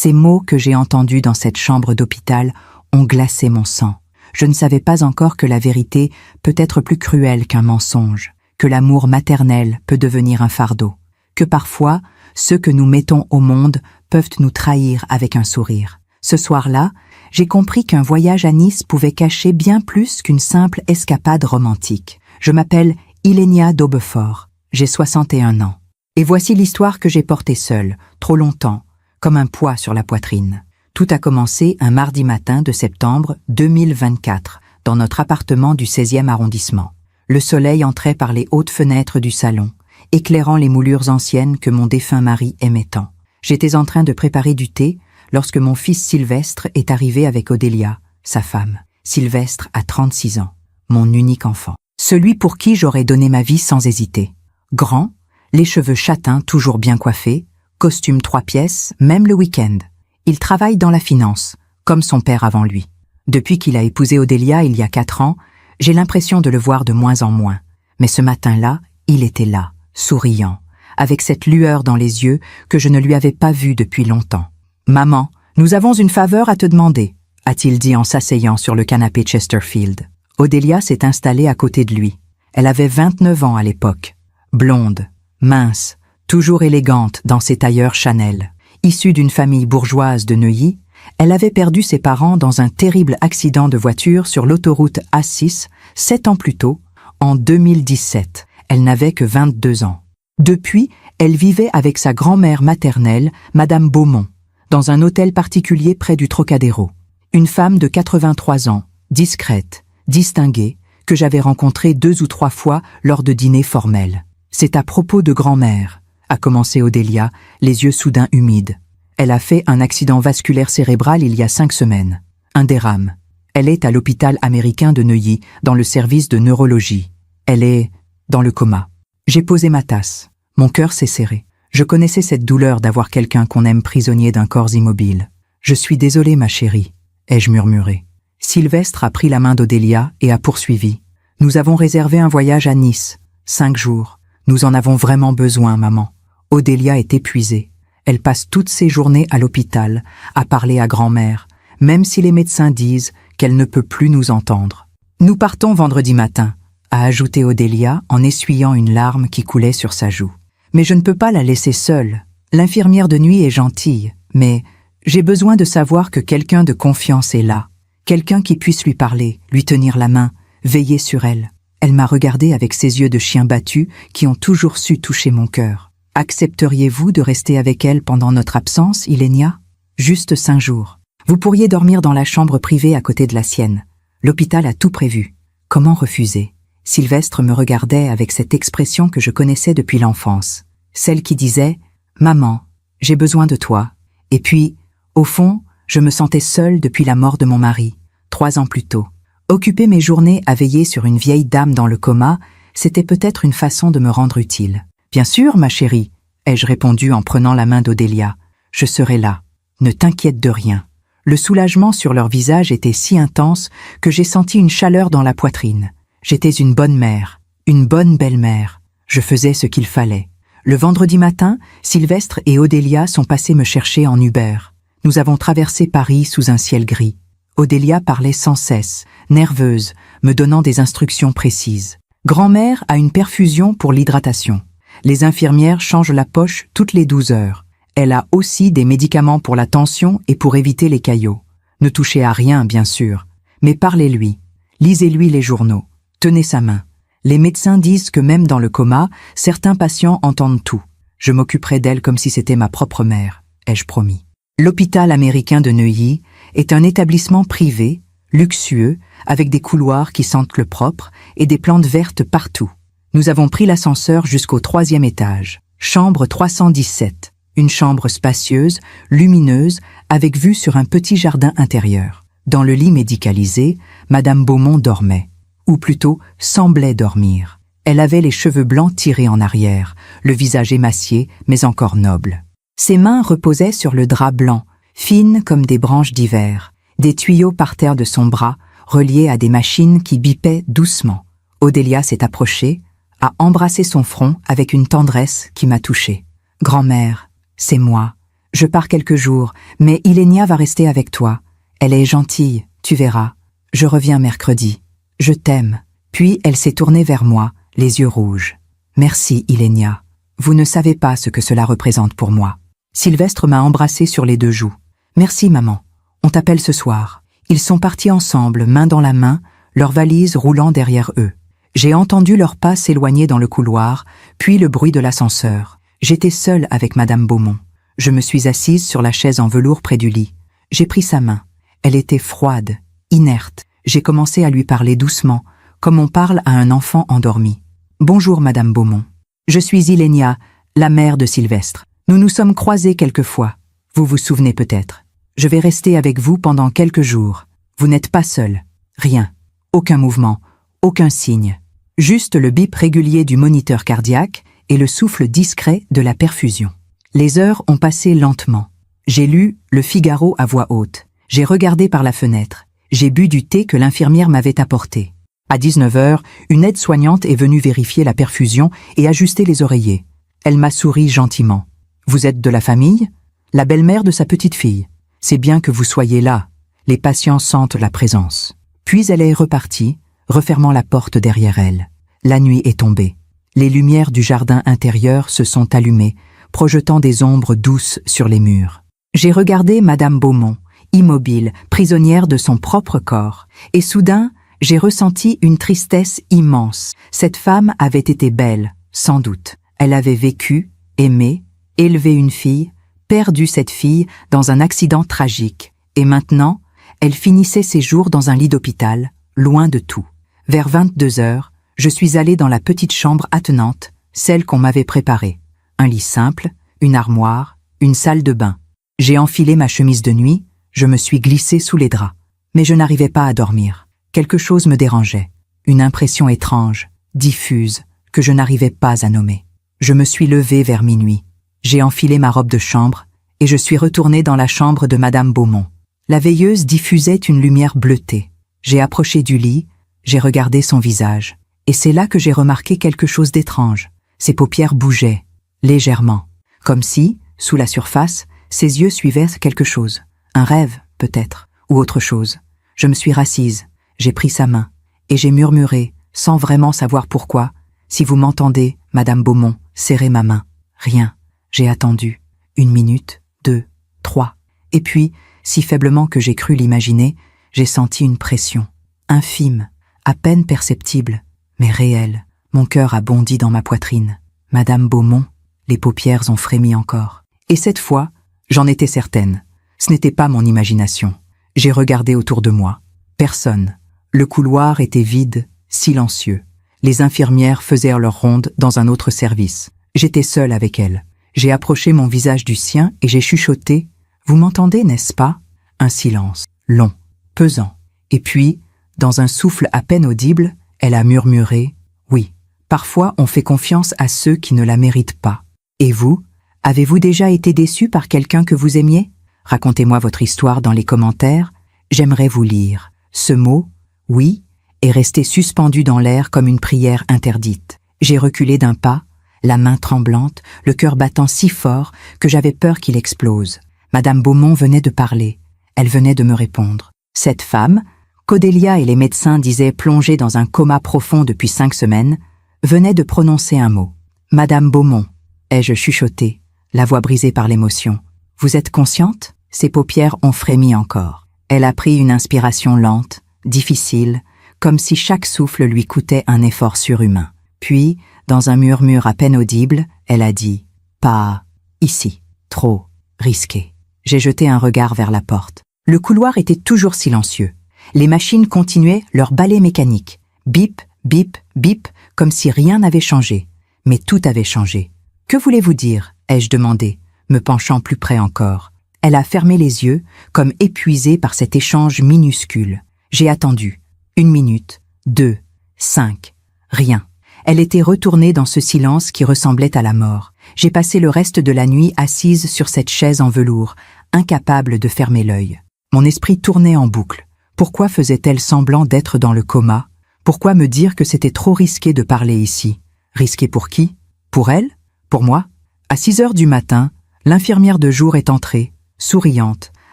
Ces mots que j'ai entendus dans cette chambre d'hôpital ont glacé mon sang. Je ne savais pas encore que la vérité peut être plus cruelle qu'un mensonge, que l'amour maternel peut devenir un fardeau, que parfois, ceux que nous mettons au monde peuvent nous trahir avec un sourire. Ce soir-là, j'ai compris qu'un voyage à Nice pouvait cacher bien plus qu'une simple escapade romantique. Je m'appelle Ilenia d'Aubefort, j'ai 61 ans. Et voici l'histoire que j'ai portée seule, trop longtemps, comme un poids sur la poitrine. Tout a commencé un mardi matin de septembre 2024, dans notre appartement du 16e arrondissement. Le soleil entrait par les hautes fenêtres du salon, éclairant les moulures anciennes que mon défunt mari aimait tant. J'étais en train de préparer du thé lorsque mon fils Sylvestre est arrivé avec Odélia, sa femme. Sylvestre a 36 ans, mon unique enfant. Celui pour qui j'aurais donné ma vie sans hésiter. Grand, les cheveux châtains toujours bien coiffés, costume 3 pièces, même le week-end. Il travaille dans la finance, comme son père avant lui. Depuis qu'il a épousé Odélia il y a 4 ans, j'ai l'impression de le voir de moins en moins. Mais ce matin-là, il était là, souriant, avec cette lueur dans les yeux que je ne lui avais pas vue depuis longtemps. « Maman, nous avons une faveur à te demander », a-t-il dit en s'asseyant sur le canapé Chesterfield. Odélia s'est installée à côté de lui. Elle avait 29 ans à l'époque. Blonde, mince, toujours élégante dans ses tailleurs Chanel. Issue d'une famille bourgeoise de Neuilly, elle avait perdu ses parents dans un terrible accident de voiture sur l'autoroute A6, 7 ans plus tôt, en 2017. Elle n'avait que 22 ans. Depuis, elle vivait avec sa grand-mère maternelle, Madame Beaumont, dans un hôtel particulier près du Trocadéro. Une femme de 83 ans, discrète, distinguée, que j'avais rencontrée 2 ou 3 fois lors de dîners formels. C'est à propos de grand-mère, a commencé Odélia, les yeux soudain humides. Elle a fait un accident vasculaire cérébral il y a 5 semaines. Un dérame. Elle est à l'hôpital américain de Neuilly, dans le service de neurologie. Elle est dans le coma. J'ai posé ma tasse. Mon cœur s'est serré. Je connaissais cette douleur d'avoir quelqu'un qu'on aime prisonnier d'un corps immobile. Je suis désolée, ma chérie, ai-je murmuré. Sylvestre a pris la main d'Odélia et a poursuivi. Nous avons réservé un voyage à Nice. 5 jours. Nous en avons vraiment besoin, maman. Odélia est épuisée. Elle passe toutes ses journées à l'hôpital, à parler à grand-mère, même si les médecins disent qu'elle ne peut plus nous entendre. Nous partons vendredi matin, a ajouté Odélia en essuyant une larme qui coulait sur sa joue. Mais je ne peux pas la laisser seule. L'infirmière de nuit est gentille, mais j'ai besoin de savoir que quelqu'un de confiance est là. Quelqu'un qui puisse lui parler, lui tenir la main, veiller sur elle. Elle m'a regardée avec ses yeux de chien battu qui ont toujours su toucher mon cœur. Accepteriez-vous de rester avec elle pendant notre absence, Ilenia? Juste 5 jours. Vous pourriez dormir dans la chambre privée à côté de la sienne. L'hôpital a tout prévu. Comment refuser? Sylvestre me regardait avec cette expression que je connaissais depuis l'enfance. Celle qui disait « Maman, j'ai besoin de toi ». Et puis, au fond, je me sentais seule depuis la mort de mon mari, 3 ans plus tôt. Occuper mes journées à veiller sur une vieille dame dans le coma, c'était peut-être une façon de me rendre utile. « Bien sûr, ma chérie », ai-je répondu en prenant la main d'Odélia. « Je serai là. Ne t'inquiète de rien. » Le soulagement sur leur visage était si intense que j'ai senti une chaleur dans la poitrine. J'étais une bonne mère, une bonne belle-mère. Je faisais ce qu'il fallait. Le vendredi matin, Sylvestre et Odélia sont passés me chercher en Uber. Nous avons traversé Paris sous un ciel gris. Odélia parlait sans cesse, nerveuse, me donnant des instructions précises. Grand-mère a une perfusion pour l'hydratation. Les infirmières changent la poche toutes les 12 heures. Elle a aussi des médicaments pour la tension et pour éviter les caillots. Ne touchez à rien, bien sûr, mais parlez-lui. Lisez-lui les journaux. Tenez sa main. Les médecins disent que même dans le coma, certains patients entendent tout. Je m'occuperai d'elle comme si c'était ma propre mère, ai-je promis. L'hôpital américain de Neuilly est un établissement privé, luxueux, avec des couloirs qui sentent le propre et des plantes vertes partout. Nous avons pris l'ascenseur jusqu'au 3e étage. Chambre 317. Une chambre spacieuse, lumineuse, avec vue sur un petit jardin intérieur. Dans le lit médicalisé, Madame Beaumont dormait. Ou plutôt, semblait dormir. Elle avait les cheveux blancs tirés en arrière, le visage émacié, mais encore noble. Ses mains reposaient sur le drap blanc, fines comme des branches d'hiver. Des tuyaux partirent de son bras, reliés à des machines qui bipaient doucement. Odélia s'est approchée, a embrassé son front avec une tendresse qui m'a touchée. « Grand-mère, c'est moi. Je pars quelques jours, mais Ilenia va rester avec toi. Elle est gentille, tu verras. Je reviens mercredi. Je t'aime. » Puis elle s'est tournée vers moi, les yeux rouges. « Merci, Ilenia. Vous ne savez pas ce que cela représente pour moi. » Sylvestre m'a embrassé sur les 2 joues. « Merci, maman. On t'appelle ce soir. » Ils sont partis ensemble, main dans la main, leurs valises roulant derrière eux. J'ai entendu leurs pas s'éloigner dans le couloir, puis le bruit de l'ascenseur. J'étais seule avec Madame Beaumont. Je me suis assise sur la chaise en velours près du lit. J'ai pris sa main. Elle était froide, inerte. J'ai commencé à lui parler doucement, comme on parle à un enfant endormi. « Bonjour, Madame Beaumont. Je suis Ilenia, la mère de Sylvestre. Nous nous sommes croisés quelquefois. Vous vous souvenez peut-être. Je vais rester avec vous pendant quelques jours. Vous n'êtes pas seul. Rien. Aucun mouvement, aucun signe. Juste le bip régulier du moniteur cardiaque et le souffle discret de la perfusion. » Les heures ont passé lentement. J'ai lu Le Figaro à voix haute. J'ai regardé par la fenêtre. J'ai bu du thé que l'infirmière m'avait apporté. À 19h, une aide-soignante est venue vérifier la perfusion et ajuster les oreillers. Elle m'a souri gentiment. « Vous êtes de la famille ? La belle-mère de sa petite-fille. C'est bien que vous soyez là. Les patients sentent la présence. » Puis elle est repartie, refermant la porte derrière elle. La nuit est tombée. Les lumières du jardin intérieur se sont allumées, projetant des ombres douces sur les murs. J'ai regardé Madame Beaumont, immobile, prisonnière de son propre corps, et soudain, j'ai ressenti une tristesse immense. Cette femme avait été belle, sans doute. Elle avait vécu, aimé, élevé une fille, perdu cette fille dans un accident tragique. Et maintenant, elle finissait ses jours dans un lit d'hôpital, loin de tout. Vers 22h, je suis allée dans la petite chambre attenante, celle qu'on m'avait préparée. Un lit simple, une armoire, une salle de bain. J'ai enfilé ma chemise de nuit, je me suis glissée sous les draps. Mais je n'arrivais pas à dormir. Quelque chose me dérangeait. Une impression étrange, diffuse, que je n'arrivais pas à nommer. Je me suis levée vers minuit. J'ai enfilé ma robe de chambre et je suis retournée dans la chambre de Madame Beaumont. La veilleuse diffusait une lumière bleutée. J'ai approché du lit, j'ai regardé son visage. Et c'est là que j'ai remarqué quelque chose d'étrange. Ses paupières bougeaient, légèrement, comme si, sous la surface, ses yeux suivaient quelque chose. Un rêve, peut-être, ou autre chose. Je me suis rassise, j'ai pris sa main, et j'ai murmuré, sans vraiment savoir pourquoi, « Si vous m'entendez, Madame Beaumont, serrez ma main. » Rien. J'ai attendu. 1 minute, 2, 3. Et puis, si faiblement que j'ai cru l'imaginer, j'ai senti une pression, infime, à peine perceptible, mais réelle. Mon cœur a bondi dans ma poitrine. Madame Beaumont, les paupières ont frémi encore. Et cette fois, j'en étais certaine. Ce n'était pas mon imagination. J'ai regardé autour de moi. Personne. Le couloir était vide, silencieux. Les infirmières faisaient leur ronde dans un autre service. J'étais seule avec elles. J'ai approché mon visage du sien et j'ai chuchoté « Vous m'entendez, n'est-ce pas ?» Un silence, long, pesant. Et puis, dans un souffle à peine audible, elle a murmuré « Oui, parfois on fait confiance à ceux qui ne la méritent pas. Et vous, avez-vous déjà été déçu par quelqu'un que vous aimiez? Racontez-moi votre histoire dans les commentaires, j'aimerais vous lire. » Ce mot, « oui », est resté suspendu dans l'air comme une prière interdite. J'ai reculé d'un pas, la main tremblante, le cœur battant si fort que j'avais peur qu'il explose. Madame Beaumont venait de parler. Elle venait de me répondre. Cette femme, qu'Odélia et les médecins disaient plongée dans un coma profond depuis 5 semaines, venait de prononcer un mot. « Madame Beaumont », ai-je chuchoté, la voix brisée par l'émotion. « Vous êtes consciente ?» Ses paupières ont frémi encore. Elle a pris une inspiration lente, difficile, comme si chaque souffle lui coûtait un effort surhumain. Puis, dans un murmure à peine audible, elle a dit « Pas ici, trop risqué ». J'ai jeté un regard vers la porte. Le couloir était toujours silencieux. Les machines continuaient leur balai mécanique. Bip, bip, bip, comme si rien n'avait changé. Mais tout avait changé. « Que voulez-vous dire ?» ai-je demandé, me penchant plus près encore. Elle a fermé les yeux, comme épuisée par cet échange minuscule. J'ai attendu. 1 minute, 2, 5, rien. Elle était retournée dans ce silence qui ressemblait à la mort. J'ai passé le reste de la nuit assise sur cette chaise en velours, incapable de fermer l'œil. Mon esprit tournait en boucle. Pourquoi faisait-elle semblant d'être dans le coma? Pourquoi me dire que c'était trop risqué de parler ici? Risqué pour qui? Pour elle? Pour moi? À 6 heures du matin, L'infirmière de jour est entrée, souriante,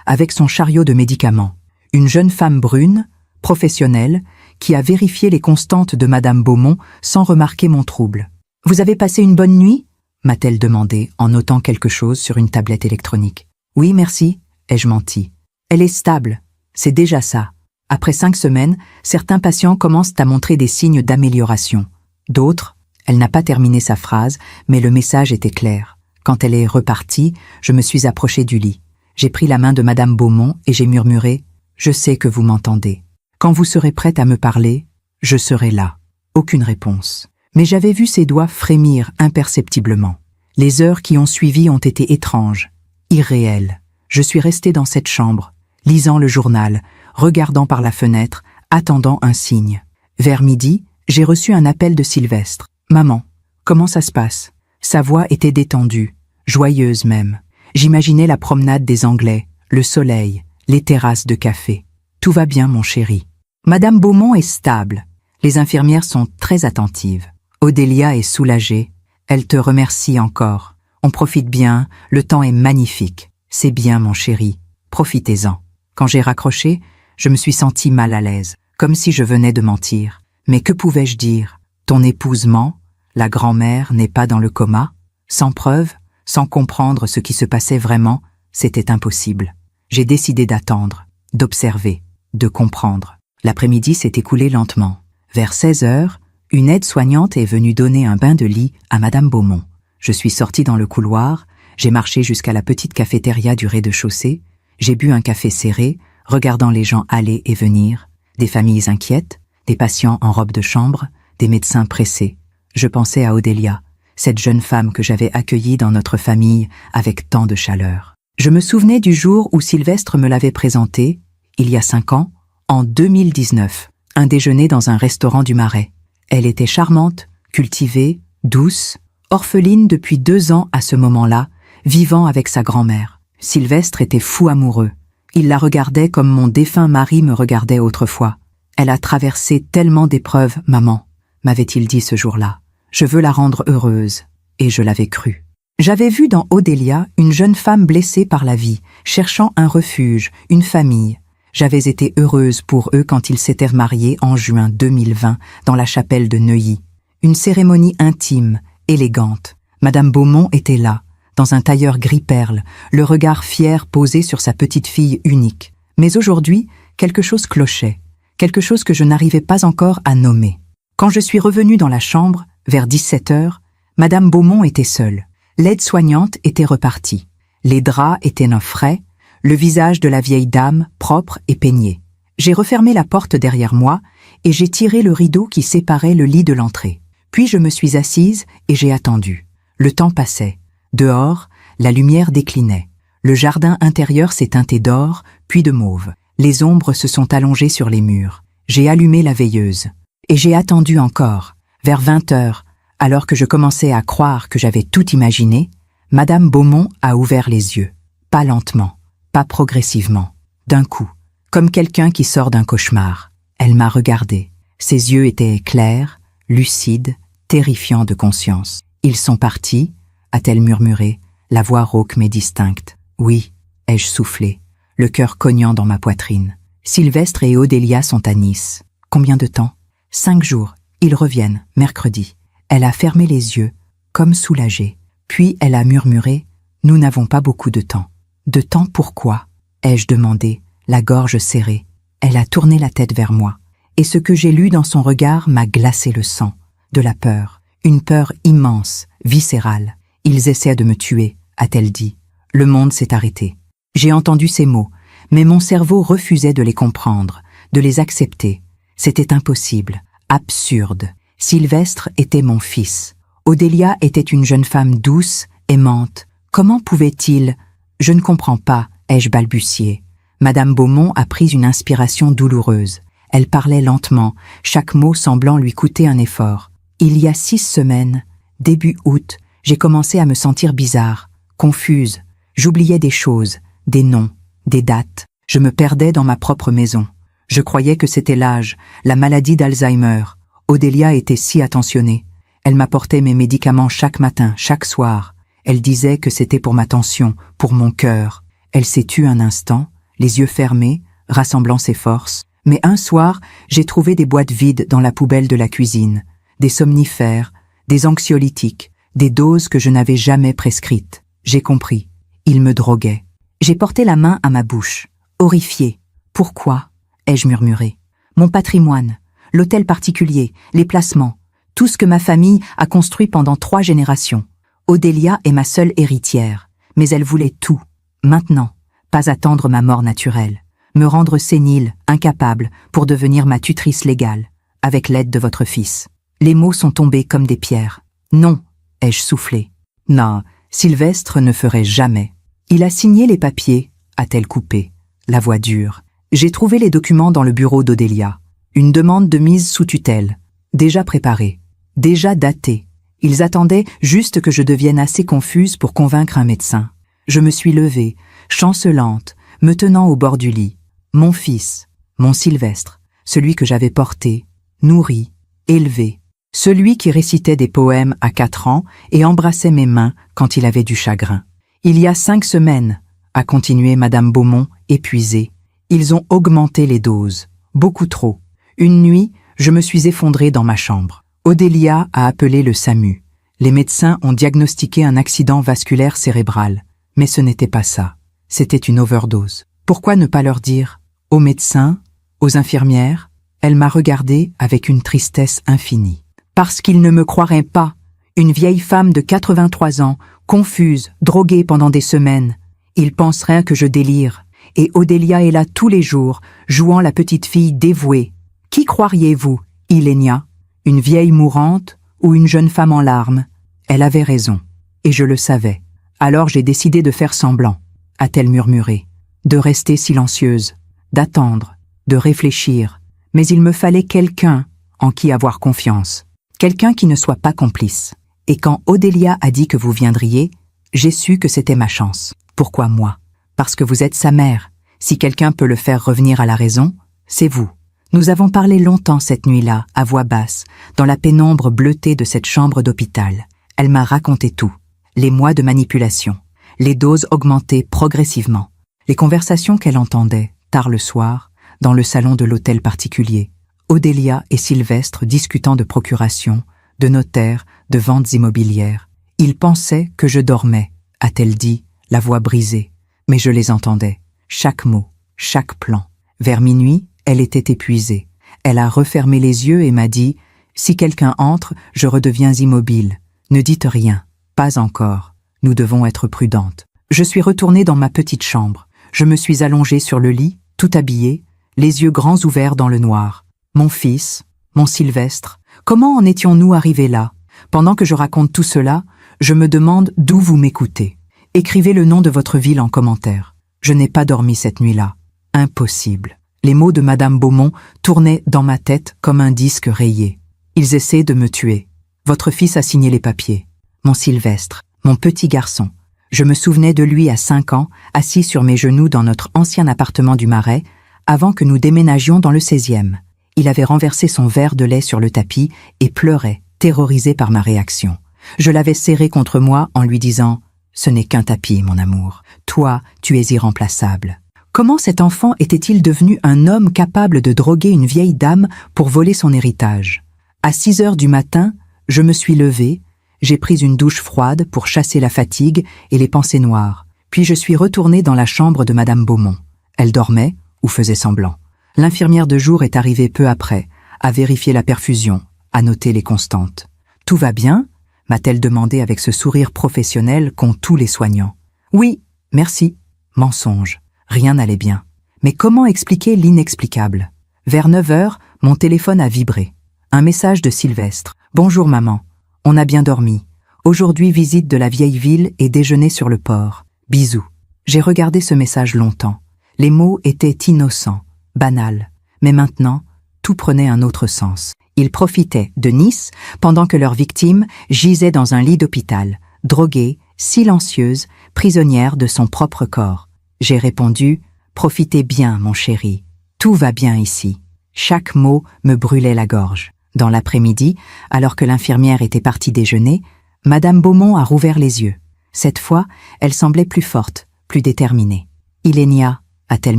avec son chariot de médicaments. Une jeune femme brune, professionnelle, qui a vérifié les constantes de Madame Beaumont sans remarquer mon trouble. « Vous avez passé une bonne nuit ?» m'a-t-elle demandé en notant quelque chose sur une tablette électronique. « Oui, merci », ai-je menti. « Elle est stable, c'est déjà ça. » Après 5 semaines, certains patients commencent à montrer des signes d'amélioration. D'autres, elle n'a pas terminé sa phrase, mais le message était clair. Quand elle est repartie, je me suis approchée du lit. J'ai pris la main de Madame Beaumont et j'ai murmuré « Je sais que vous m'entendez. Quand vous serez prête à me parler, je serai là. » Aucune réponse. Mais j'avais vu ses doigts frémir imperceptiblement. Les heures qui ont suivi ont été étranges, irréelles. Je suis restée dans cette chambre, lisant le journal, regardant par la fenêtre, attendant un signe. Vers midi, j'ai reçu un appel de Sylvestre. « Maman, comment ça se passe ?» Sa voix était détendue, joyeuse même. J'imaginais la promenade des Anglais, le soleil, les terrasses de café. « Tout va bien, mon chéri. » Madame Beaumont est stable. Les infirmières sont très attentives. Odélia est soulagée. Elle te remercie encore. On profite bien, le temps est magnifique. C'est bien, mon chéri. Profitez-en. Quand j'ai raccroché, je me suis sentie mal à l'aise, comme si je venais de mentir. Mais que pouvais-je dire? Ton épouse ment? La grand-mère n'est pas dans le coma? Sans preuve, sans comprendre ce qui se passait vraiment, c'était impossible. J'ai décidé d'attendre, d'observer, de comprendre. L'après-midi s'est écoulé lentement. Vers 16 heures, une aide-soignante est venue donner un bain de lit à Madame Beaumont. Je suis sortie dans le couloir, j'ai marché jusqu'à la petite cafétéria du rez-de-chaussée, j'ai bu un café serré, regardant les gens aller et venir, des familles inquiètes, des patients en robe de chambre, des médecins pressés. Je pensais à Odélia, cette jeune femme que j'avais accueillie dans notre famille avec tant de chaleur. Je me souvenais du jour où Sylvestre me l'avait présentée, il y a 5 ans, en 2019, un déjeuner dans un restaurant du Marais. Elle était charmante, cultivée, douce, orpheline depuis 2 ans à ce moment-là, vivant avec sa grand-mère. Sylvestre était fou amoureux. Il la regardait comme mon défunt mari me regardait autrefois. « Elle a traversé tellement d'épreuves, maman », m'avait-il dit ce jour-là. « Je veux la rendre heureuse. » Et je l'avais cru. J'avais vu dans Odélia une jeune femme blessée par la vie, cherchant un refuge, une famille. J'avais été heureuse pour eux quand ils s'étaient mariés en juin 2020 dans la chapelle de Neuilly. Une cérémonie intime, élégante. Madame Beaumont était là, dans un tailleur gris-perle, le regard fier posé sur sa petite fille unique. Mais aujourd'hui, quelque chose clochait, quelque chose que je n'arrivais pas encore à nommer. Quand je suis revenue dans la chambre, vers 17 heures, Madame Beaumont était seule. L'aide-soignante était repartie. Les draps étaient neufs frais, le visage de la vieille dame propre et peigné. J'ai refermé la porte derrière moi et j'ai tiré le rideau qui séparait le lit de l'entrée. Puis je me suis assise et j'ai attendu. Le temps passait. Dehors, la lumière déclinait. Le jardin intérieur s'est teinté d'or, puis de mauve. Les ombres se sont allongées sur les murs. J'ai allumé la veilleuse. Et j'ai attendu encore. Vers 20 heures, alors que je commençais à croire que j'avais tout imaginé, Madame Beaumont a ouvert les yeux. Pas lentement, pas progressivement, d'un coup, comme quelqu'un qui sort d'un cauchemar. Elle m'a regardé. Ses yeux étaient clairs, lucides, terrifiants de conscience. Ils sont partis, a-t-elle murmuré, la voix rauque mais distincte. Oui, ai-je soufflé, le cœur cognant dans ma poitrine. Sylvestre et Odélia sont à Nice. Combien de temps? 5 jours. Ils reviennent, mercredi. Elle a fermé les yeux, comme soulagée. Puis elle a murmuré « Nous n'avons pas beaucoup de temps. » De temps pourquoi? Ai-je demandé, la gorge serrée. Elle a tourné la tête vers moi. Et ce que j'ai lu dans son regard m'a glacé le sang. De la peur. Une peur immense, viscérale. « Ils essaient de me tuer », a-t-elle dit. Le monde s'est arrêté. J'ai entendu ces mots, mais mon cerveau refusait de les comprendre, de les accepter. C'était impossible, absurde. Sylvestre était mon fils. Odélia était une jeune femme douce, aimante. Comment pouvait-il... Je ne comprends pas, ai-je balbutié. Madame Beaumont a pris une inspiration douloureuse. Elle parlait lentement, chaque mot semblant lui coûter un effort. Il y a 6 semaines, début août, j'ai commencé à me sentir bizarre, confuse. J'oubliais des choses, des noms, des dates. Je me perdais dans ma propre maison. Je croyais que c'était l'âge, la maladie d'Alzheimer. Odélia était si attentionnée. Elle m'apportait mes médicaments chaque matin, chaque soir. Elle disait que c'était pour ma tension, pour mon cœur. Elle s'est tue un instant, les yeux fermés, rassemblant ses forces. Mais un soir, j'ai trouvé des boîtes vides dans la poubelle de la cuisine, des somnifères, des anxiolytiques, des doses que je n'avais jamais prescrites. J'ai compris. Il me droguait. J'ai porté la main à ma bouche, horrifiée. Pourquoi? Ai-je murmuré. Mon patrimoine, l'hôtel particulier, les placements, tout ce que ma famille a construit pendant 3 générations. Odélia est ma seule héritière, mais elle voulait tout. Maintenant, pas attendre ma mort naturelle. Me rendre sénile, incapable, pour devenir ma tutrice légale, avec l'aide de votre fils. Les mots sont tombés comme des pierres. Non, ai-je soufflé. Non, Sylvestre ne ferait jamais. Il a signé les papiers, a-t-elle coupé, la voix dure. J'ai trouvé les documents dans le bureau d'Odélia. Une demande de mise sous tutelle, déjà préparée, déjà datée. Ils attendaient juste que je devienne assez confuse pour convaincre un médecin. Je me suis levée, chancelante, me tenant au bord du lit. Mon fils, mon Sylvestre, celui que j'avais porté, nourri, élevé, celui qui récitait des poèmes à 4 ans et embrassait mes mains quand il avait du chagrin. Il y a 5 semaines, a continué Madame Beaumont, épuisée, ils ont augmenté les doses, beaucoup trop. Une nuit, je me suis effondrée dans ma chambre. Odélia a appelé le SAMU. Les médecins ont diagnostiqué un accident vasculaire cérébral, mais ce n'était pas ça. C'était une overdose. Pourquoi ne pas leur dire? Aux médecins, aux infirmières, elle m'a regardée avec une tristesse infinie. Parce qu'ils ne me croiraient pas. Une vieille femme de 83 ans, confuse, droguée pendant des semaines. Ils penseraient que je délire. Et Odélia est là tous les jours, jouant la petite fille dévouée. Qui croiriez-vous, Ilenia? Une vieille mourante ou une jeune femme en larmes? Elle avait raison. Et je le savais. Alors j'ai décidé de faire semblant, a-t-elle murmuré. De rester silencieuse, d'attendre, de réfléchir. Mais il me fallait quelqu'un en qui avoir confiance. Quelqu'un qui ne soit pas complice. Et quand Odélia a dit que vous viendriez, j'ai su que c'était ma chance. Pourquoi moi? Parce que vous êtes sa mère. Si quelqu'un peut le faire revenir à la raison, c'est vous. Nous avons parlé longtemps cette nuit-là, à voix basse, dans la pénombre bleutée de cette chambre d'hôpital. Elle m'a raconté tout. Les mois de manipulation, les doses augmentées progressivement, les conversations qu'elle entendait, tard le soir, dans le salon de l'hôtel particulier. Odélia et Sylvestre discutant de procuration, de notaire, de ventes immobilières. Ils pensaient que je dormais, a-t-elle dit, la voix brisée. Mais je les entendais, chaque mot, chaque plan. Vers minuit, elle était épuisée. Elle a refermé les yeux et m'a dit « Si quelqu'un entre, je redeviens immobile. Ne dites rien, pas encore. Nous devons être prudentes. » Je suis retournée dans ma petite chambre. Je me suis allongée sur le lit, tout habillée, les yeux grands ouverts dans le noir. Mon fils, mon Sylvestre, comment en étions-nous arrivés là? Pendant que je raconte tout cela, je me demande d'où vous m'écoutez. Écrivez le nom de votre ville en commentaire. Je n'ai pas dormi cette nuit-là. Impossible. Les mots de Madame Beaumont tournaient dans ma tête comme un disque rayé. Ils essaient de me tuer. Votre fils a signé les papiers. Mon Sylvestre, mon petit garçon. Je me souvenais de lui à 5 ans, assis sur mes genoux dans notre ancien appartement du Marais, avant que nous déménagions dans le 16e. Il avait renversé son verre de lait sur le tapis et pleurait, terrorisé par ma réaction. Je l'avais serré contre moi en lui disant « Ce n'est qu'un tapis, mon amour. Toi, tu es irremplaçable. » Comment cet enfant était-il devenu un homme capable de droguer une vieille dame pour voler son héritage? À 6 heures du matin, je me suis levée, j'ai pris une douche froide pour chasser la fatigue et les pensées noires, puis je suis retournée dans la chambre de Madame Beaumont. Elle dormait ou faisait semblant. L'infirmière de jour est arrivée peu après, à vérifier la perfusion, à noter les constantes. « Tout va bien ?» m'a-t-elle demandé avec ce sourire professionnel qu'ont tous les soignants. « Oui, merci. » Mensonge. Rien n'allait bien. Mais comment expliquer l'inexplicable? Vers 9 heures, mon téléphone a vibré. Un message de Sylvestre. « Bonjour maman. On a bien dormi. Aujourd'hui visite de la vieille ville et déjeuner sur le port. Bisous. » J'ai regardé ce message longtemps. Les mots étaient innocents, banals. Mais maintenant, tout prenait un autre sens. Ils profitaient de Nice pendant que leur victime gisait dans un lit d'hôpital, droguée, silencieuse, prisonnière de son propre corps. J'ai répondu « Profitez bien, mon chéri. Tout va bien ici. » Chaque mot me brûlait la gorge. Dans l'après-midi, alors que l'infirmière était partie déjeuner, Madame Beaumont a rouvert les yeux. Cette fois, elle semblait plus forte, plus déterminée. « Ilenia » a-t-elle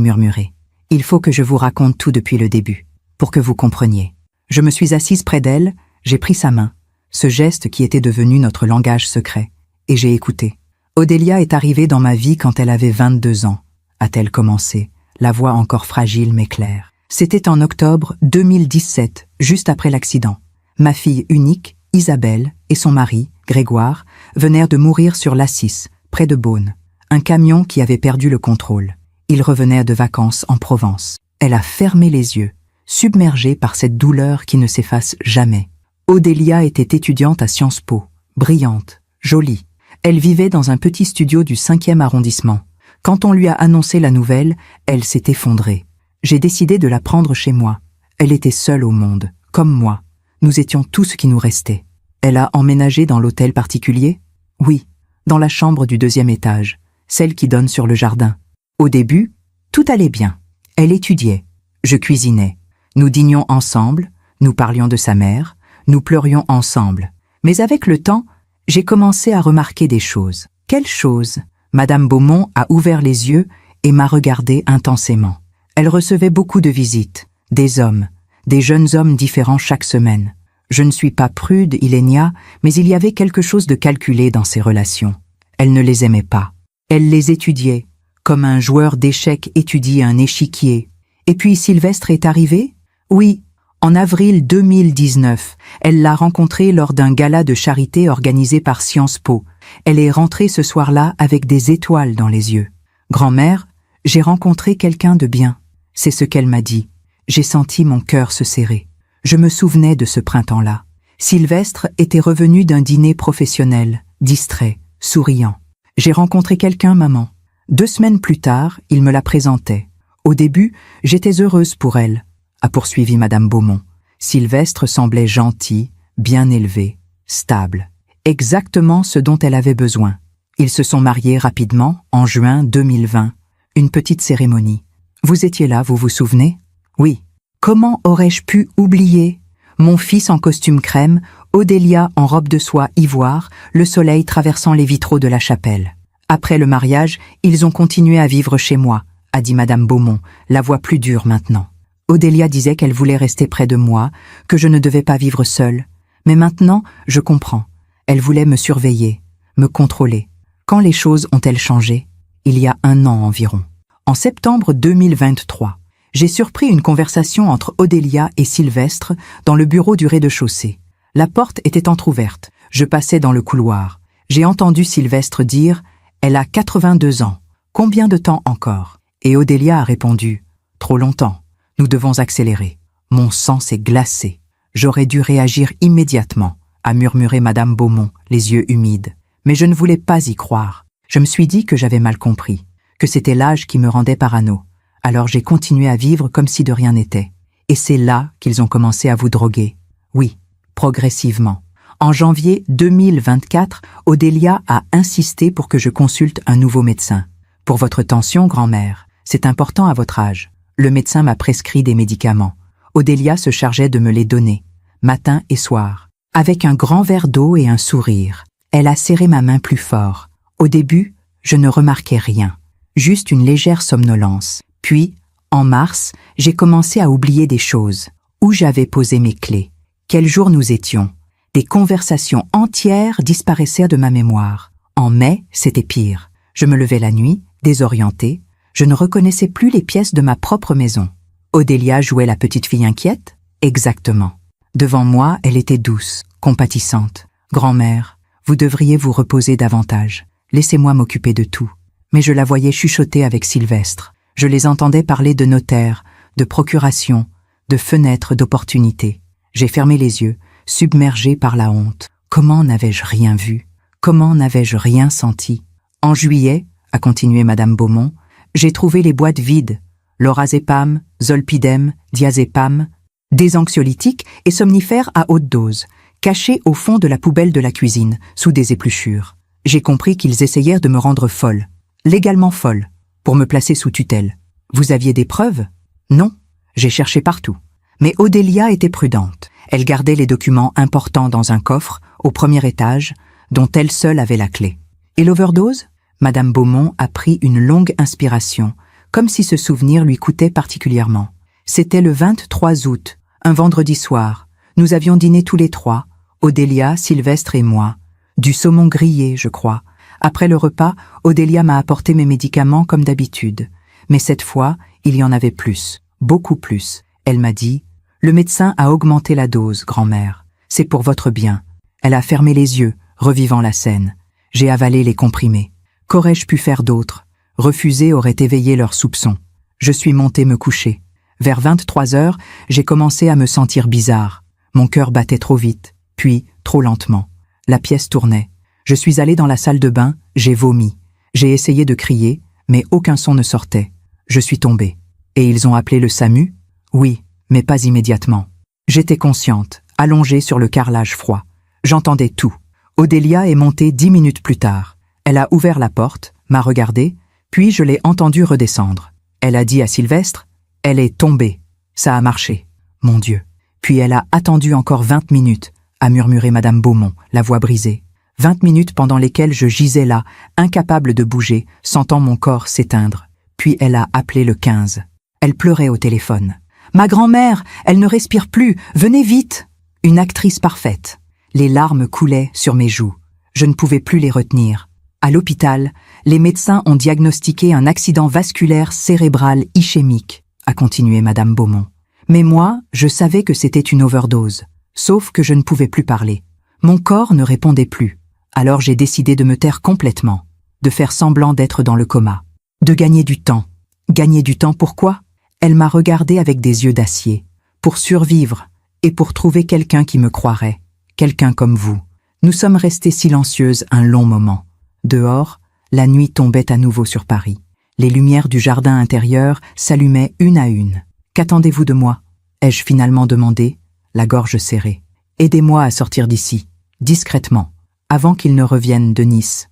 murmuré. « Il faut que je vous raconte tout depuis le début, pour que vous compreniez. » Je me suis assise près d'elle, j'ai pris sa main, ce geste qui était devenu notre langage secret, et j'ai écouté. « Odélia est arrivée dans ma vie quand elle avait 22 ans, a-t-elle commencé, la voix encore fragile mais claire. C'était en octobre 2017, juste après l'accident. Ma fille unique, Isabelle, et son mari, Grégoire, venèrent de mourir sur l'Assis, près de Beaune. Un camion qui avait perdu le contrôle. Ils revenaient de vacances en Provence. Elle a fermé les yeux, submergée par cette douleur qui ne s'efface jamais. Odélia était étudiante à Sciences Po, brillante, jolie. Elle vivait dans un petit studio du 5e arrondissement. Quand on lui a annoncé la nouvelle, elle s'est effondrée. J'ai décidé de la prendre chez moi. Elle était seule au monde, comme moi. Nous étions tout ce qui nous restait. Elle a emménagé dans l'hôtel particulier? Oui, dans la chambre du 2e étage, celle qui donne sur le jardin. Au début, tout allait bien. Elle étudiait. Je cuisinais. Nous dînions ensemble, nous parlions de sa mère, nous pleurions ensemble. Mais avec le temps, j'ai commencé à remarquer des choses. Quelles choses? Madame Beaumont a ouvert les yeux et m'a regardé intensément. Elle recevait beaucoup de visites, des hommes, des jeunes hommes différents chaque semaine. Je ne suis pas prude, Ilenia, mais il y avait quelque chose de calculé dans ces relations. Elle ne les aimait pas. Elle les étudiait, comme un joueur d'échecs étudie un échiquier. Et puis Sylvestre est arrivé? Oui, en avril 2019. Elle l'a rencontré lors d'un gala de charité organisé par Sciences Po. Elle est rentrée ce soir-là avec des étoiles dans les yeux. Grand-mère, j'ai rencontré quelqu'un de bien. C'est ce qu'elle m'a dit. J'ai senti mon cœur se serrer. Je me souvenais de ce printemps-là. Sylvestre était revenu d'un dîner professionnel, distrait, souriant. J'ai rencontré quelqu'un, maman. 2 semaines plus tard, il me la présentait. Au début, j'étais heureuse pour elle, a poursuivi Madame Beaumont. Sylvestre semblait gentil, bien élevé, stable. Exactement ce dont elle avait besoin. Ils se sont mariés rapidement, en juin 2020. Une petite cérémonie. Vous étiez là, vous vous souvenez? Oui. Comment aurais-je pu oublier? Mon fils en costume crème, Odélia en robe de soie ivoire, le soleil traversant les vitraux de la chapelle. Après le mariage, ils ont continué à vivre chez moi, a dit Madame Beaumont, la voix plus dure maintenant. Odélia disait qu'elle voulait rester près de moi, que je ne devais pas vivre seule. Mais maintenant, je comprends. Elle voulait me surveiller, me contrôler. Quand les choses ont-elles changé? Il y a 1 an environ. En septembre 2023, j'ai surpris une conversation entre Odélia et Sylvestre dans le bureau du rez-de-chaussée. La porte était entr'ouverte. Je passais dans le couloir. J'ai entendu Sylvestre dire « Elle a 82 ans. Combien de temps encore ?» Et Odélia a répondu « Trop longtemps. Nous devons accélérer. » Mon sang s'est glacé. J'aurais dû réagir immédiatement, a murmuré Madame Beaumont, les yeux humides. Mais je ne voulais pas y croire. Je me suis dit que j'avais mal compris, que c'était l'âge qui me rendait parano. Alors j'ai continué à vivre comme si de rien n'était. Et c'est là qu'ils ont commencé à vous droguer. Oui, progressivement. En janvier 2024, Odélia a insisté pour que je consulte un nouveau médecin. Pour votre tension, grand-mère, c'est important à votre âge. Le médecin m'a prescrit des médicaments. Odélia se chargeait de me les donner, matin et soir. Avec un grand verre d'eau et un sourire, elle a serré ma main plus fort. Au début, je ne remarquais rien, juste une légère somnolence. Puis, en mars, j'ai commencé à oublier des choses. Où j'avais posé mes clés? Quel jour nous étions? Des conversations entières disparaissaient de ma mémoire. En mai, c'était pire. Je me levais la nuit, désorientée. Je ne reconnaissais plus les pièces de ma propre maison. Odélia jouait la petite fille inquiète? Exactement. Devant moi, elle était douce, compatissante. « Grand-mère, vous devriez vous reposer davantage. Laissez-moi m'occuper de tout. » Mais je la voyais chuchoter avec Sylvestre. Je les entendais parler de notaires, de procurations, de fenêtres d'opportunités. J'ai fermé les yeux, submergée par la honte. Comment n'avais-je rien vu? Comment n'avais-je rien senti? En juillet, a continué Madame Beaumont, j'ai trouvé les boîtes vides. Lorazépam, zolpidem, diazépam, des anxiolytiques et somnifères à haute dose, cachés au fond de la poubelle de la cuisine, sous des épluchures. J'ai compris qu'ils essayèrent de me rendre folle, légalement folle, pour me placer sous tutelle. Vous aviez des preuves? Non, j'ai cherché partout. Mais Odélia était prudente. Elle gardait les documents importants dans un coffre, au 1er étage, dont elle seule avait la clé. Et l'overdose? Madame Beaumont a pris une longue inspiration, comme si ce souvenir lui coûtait particulièrement. C'était le 23 août, un vendredi soir. Nous avions dîné tous les trois, Odélia, Sylvestre et moi. Du saumon grillé, je crois. Après le repas, Odélia m'a apporté mes médicaments comme d'habitude. Mais cette fois, il y en avait plus, beaucoup plus. Elle m'a dit « Le médecin a augmenté la dose, grand-mère. C'est pour votre bien. » Elle a fermé les yeux, revivant la scène. J'ai avalé les comprimés. Qu'aurais-je pu faire d'autre? Refuser aurait éveillé leurs soupçons. Je suis montée me coucher. Vers 23 heures, j'ai commencé à me sentir bizarre. Mon cœur battait trop vite, puis trop lentement. La pièce tournait. Je suis allée dans la salle de bain, j'ai vomi. J'ai essayé de crier, mais aucun son ne sortait. Je suis tombée. Et ils ont appelé le SAMU? Oui, mais pas immédiatement. J'étais consciente, allongée sur le carrelage froid. J'entendais tout. Odélia est montée 10 minutes plus tard. Elle a ouvert la porte, m'a regardée, puis je l'ai entendue redescendre. Elle a dit à Sylvestre, « Elle est tombée. Ça a marché. Mon Dieu. » Puis elle a attendu encore 20 minutes, a murmuré Madame Beaumont, la voix brisée. 20 minutes pendant lesquelles je gisais là, incapable de bouger, sentant mon corps s'éteindre. Puis elle a appelé le 15. Elle pleurait au téléphone. « Ma grand-mère, elle ne respire plus, venez vite !» Une actrice parfaite. Les larmes coulaient sur mes joues. Je ne pouvais plus les retenir. À l'hôpital, les médecins ont diagnostiqué un accident vasculaire cérébral ischémique, a continué Madame Beaumont. Mais moi, je savais que c'était une overdose, sauf que je ne pouvais plus parler. Mon corps ne répondait plus. Alors j'ai décidé de me taire complètement, de faire semblant d'être dans le coma, de gagner du temps. Gagner du temps pourquoi? Elle m'a regardé avec des yeux d'acier, pour survivre et pour trouver quelqu'un qui me croirait, quelqu'un comme vous. Nous sommes restées silencieuses un long moment. Dehors, la nuit tombait à nouveau sur Paris. Les lumières du jardin intérieur s'allumaient une à une. « Qu'attendez-vous de moi ?» ai-je finalement demandé, la gorge serrée. « Aidez-moi à sortir d'ici, discrètement, avant qu'ils ne reviennent de Nice. »«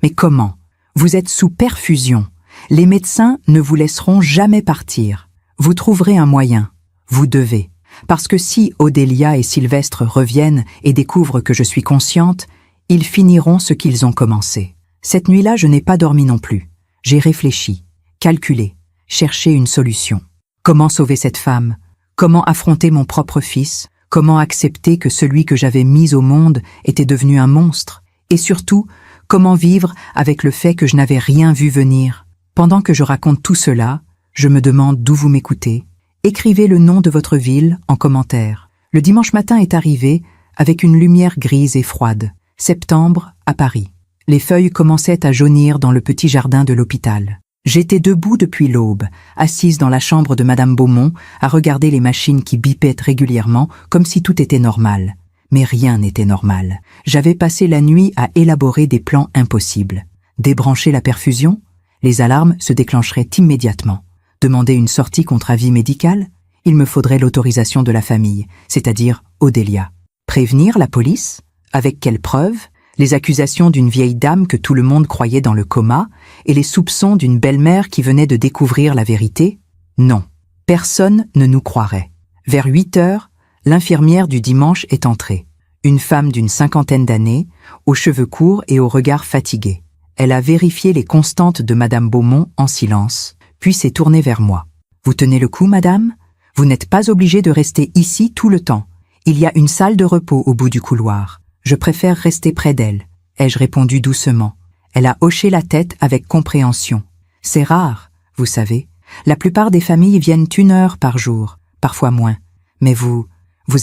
Mais comment? Vous êtes sous perfusion. Les médecins ne vous laisseront jamais partir. Vous trouverez un moyen. Vous devez. Parce que si Odélia et Sylvestre reviennent et découvrent que je suis consciente, ils finiront ce qu'ils ont commencé. Cette nuit-là, je n'ai pas dormi non plus. J'ai réfléchi, calculé, cherché une solution. Comment sauver cette femme? Comment affronter mon propre fils? Comment accepter que celui que j'avais mis au monde était devenu un monstre? Et surtout, comment vivre avec le fait que je n'avais rien vu venir? Pendant que je raconte tout cela, je me demande d'où vous m'écoutez. Écrivez le nom de votre ville en commentaire. Le dimanche matin est arrivé avec une lumière grise et froide. Septembre, à Paris. Les feuilles commençaient à jaunir dans le petit jardin de l'hôpital. J'étais debout depuis l'aube, assise dans la chambre de Madame Beaumont, à regarder les machines qui bipaient régulièrement, comme si tout était normal. Mais rien n'était normal. J'avais passé la nuit à élaborer des plans impossibles. Débrancher la perfusion? Les alarmes se déclencheraient immédiatement. Demander une sortie contre avis médical? Il me faudrait l'autorisation de la famille, c'est-à-dire Odélia. Prévenir la police? Avec quelles preuves? Les accusations d'une vieille dame que tout le monde croyait dans le coma et les soupçons d'une belle-mère qui venait de découvrir la vérité? Non, personne ne nous croirait. Vers 8 heures, l'infirmière du dimanche est entrée. Une femme d'une 50aine d'années, aux cheveux courts et au regard fatigué. Elle a vérifié les constantes de Madame Beaumont en silence, puis s'est tournée vers moi. « Vous tenez le coup, madame? Vous n'êtes pas obligée de rester ici tout le temps. Il y a une salle de repos au bout du couloir. Je préfère rester près d'elle, ai-je répondu doucement. Elle a hoché la tête avec compréhension. C'est rare, vous savez. La plupart des familles viennent 1 heure par jour, parfois moins. Mais vous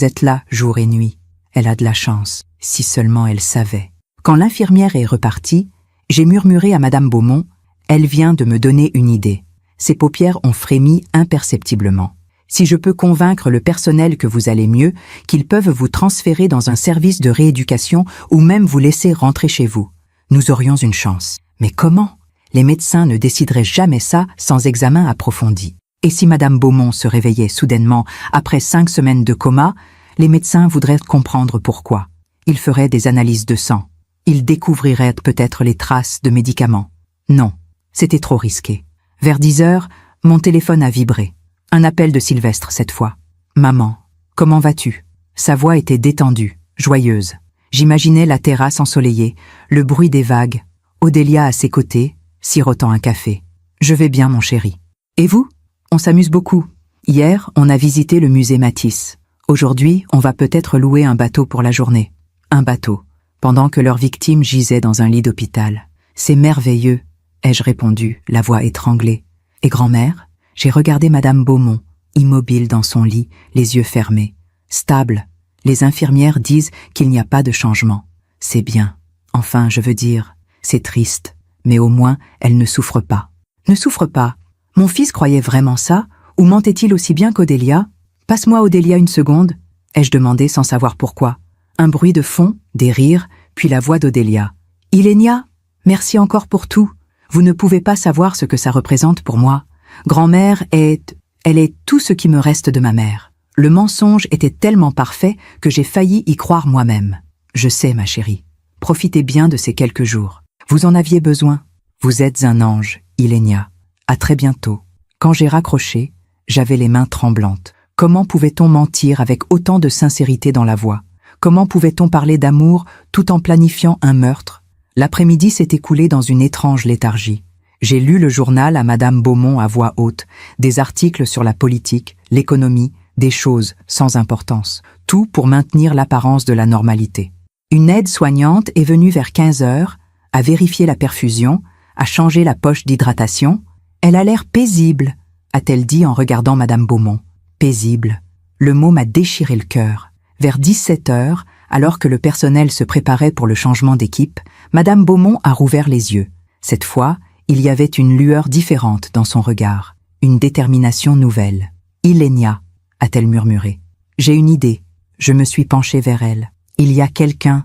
êtes là jour et nuit. Elle a de la chance, si seulement elle savait. Quand l'infirmière est repartie, j'ai murmuré à Madame Beaumont, elle vient de me donner une idée. Ses paupières ont frémi imperceptiblement. Si je peux convaincre le personnel que vous allez mieux, qu'ils peuvent vous transférer dans un service de rééducation ou même vous laisser rentrer chez vous, nous aurions une chance. Mais comment? Les médecins ne décideraient jamais ça sans examen approfondi. Et si Madame Beaumont se réveillait soudainement après 5 semaines de coma, les médecins voudraient comprendre pourquoi. Ils feraient des analyses de sang. Ils découvriraient peut-être les traces de médicaments. Non, c'était trop risqué. Vers 10 heures, mon téléphone a vibré. Un appel de Sylvestre cette fois. « Maman, comment vas-tu » Sa voix était détendue, joyeuse. J'imaginais la terrasse ensoleillée, le bruit des vagues. Odélia à ses côtés, sirotant un café. « Je vais bien, mon chéri. Et vous? On s'amuse beaucoup. Hier, on a visité le musée Matisse. Aujourd'hui, on va peut-être louer un bateau pour la journée. Un bateau, pendant que leur victime gisait dans un lit d'hôpital. C'est merveilleux, ai-je répondu, la voix étranglée. Et grand-mère? J'ai regardé Madame Beaumont, immobile dans son lit, les yeux fermés. Stable. Les infirmières disent qu'il n'y a pas de changement. C'est bien. Enfin, je veux dire, c'est triste. Mais au moins, elle ne souffre pas. Ne souffre pas. Mon fils croyait vraiment ça? Ou mentait-il aussi bien qu'Odélia? Passe-moi Odélia une seconde, ai-je demandé sans savoir pourquoi. Un bruit de fond, des rires, puis la voix d'Odélia. Ilénia, merci encore pour tout. Vous ne pouvez pas savoir ce que ça représente pour moi. Grand-mère elle est tout ce qui me reste de ma mère. Le mensonge était tellement parfait que j'ai failli y croire moi-même. Je sais, ma chérie. Profitez bien de ces quelques jours. Vous en aviez besoin. Vous êtes un ange, Ilénia. À très bientôt. Quand j'ai raccroché, j'avais les mains tremblantes. Comment pouvait-on mentir avec autant de sincérité dans la voix? Comment pouvait-on parler d'amour tout en planifiant un meurtre? L'après-midi s'est écoulé dans une étrange léthargie. J'ai lu le journal à Madame Beaumont à voix haute, des articles sur la politique, l'économie, des choses sans importance, tout pour maintenir l'apparence de la normalité. Une aide-soignante est venue vers 15 heures, a vérifié la perfusion, a changé la poche d'hydratation. Elle a l'air paisible, a-t-elle dit en regardant Madame Beaumont. Paisible. Le mot m'a déchiré le cœur. Vers 17 heures, alors que le personnel se préparait pour le changement d'équipe, Madame Beaumont a rouvert les yeux. Cette fois, il y avait une lueur différente dans son regard, une détermination nouvelle. « Ilénia », a-t-elle murmuré. « J'ai une idée. » Je me suis penchée vers elle. « Il y a quelqu'un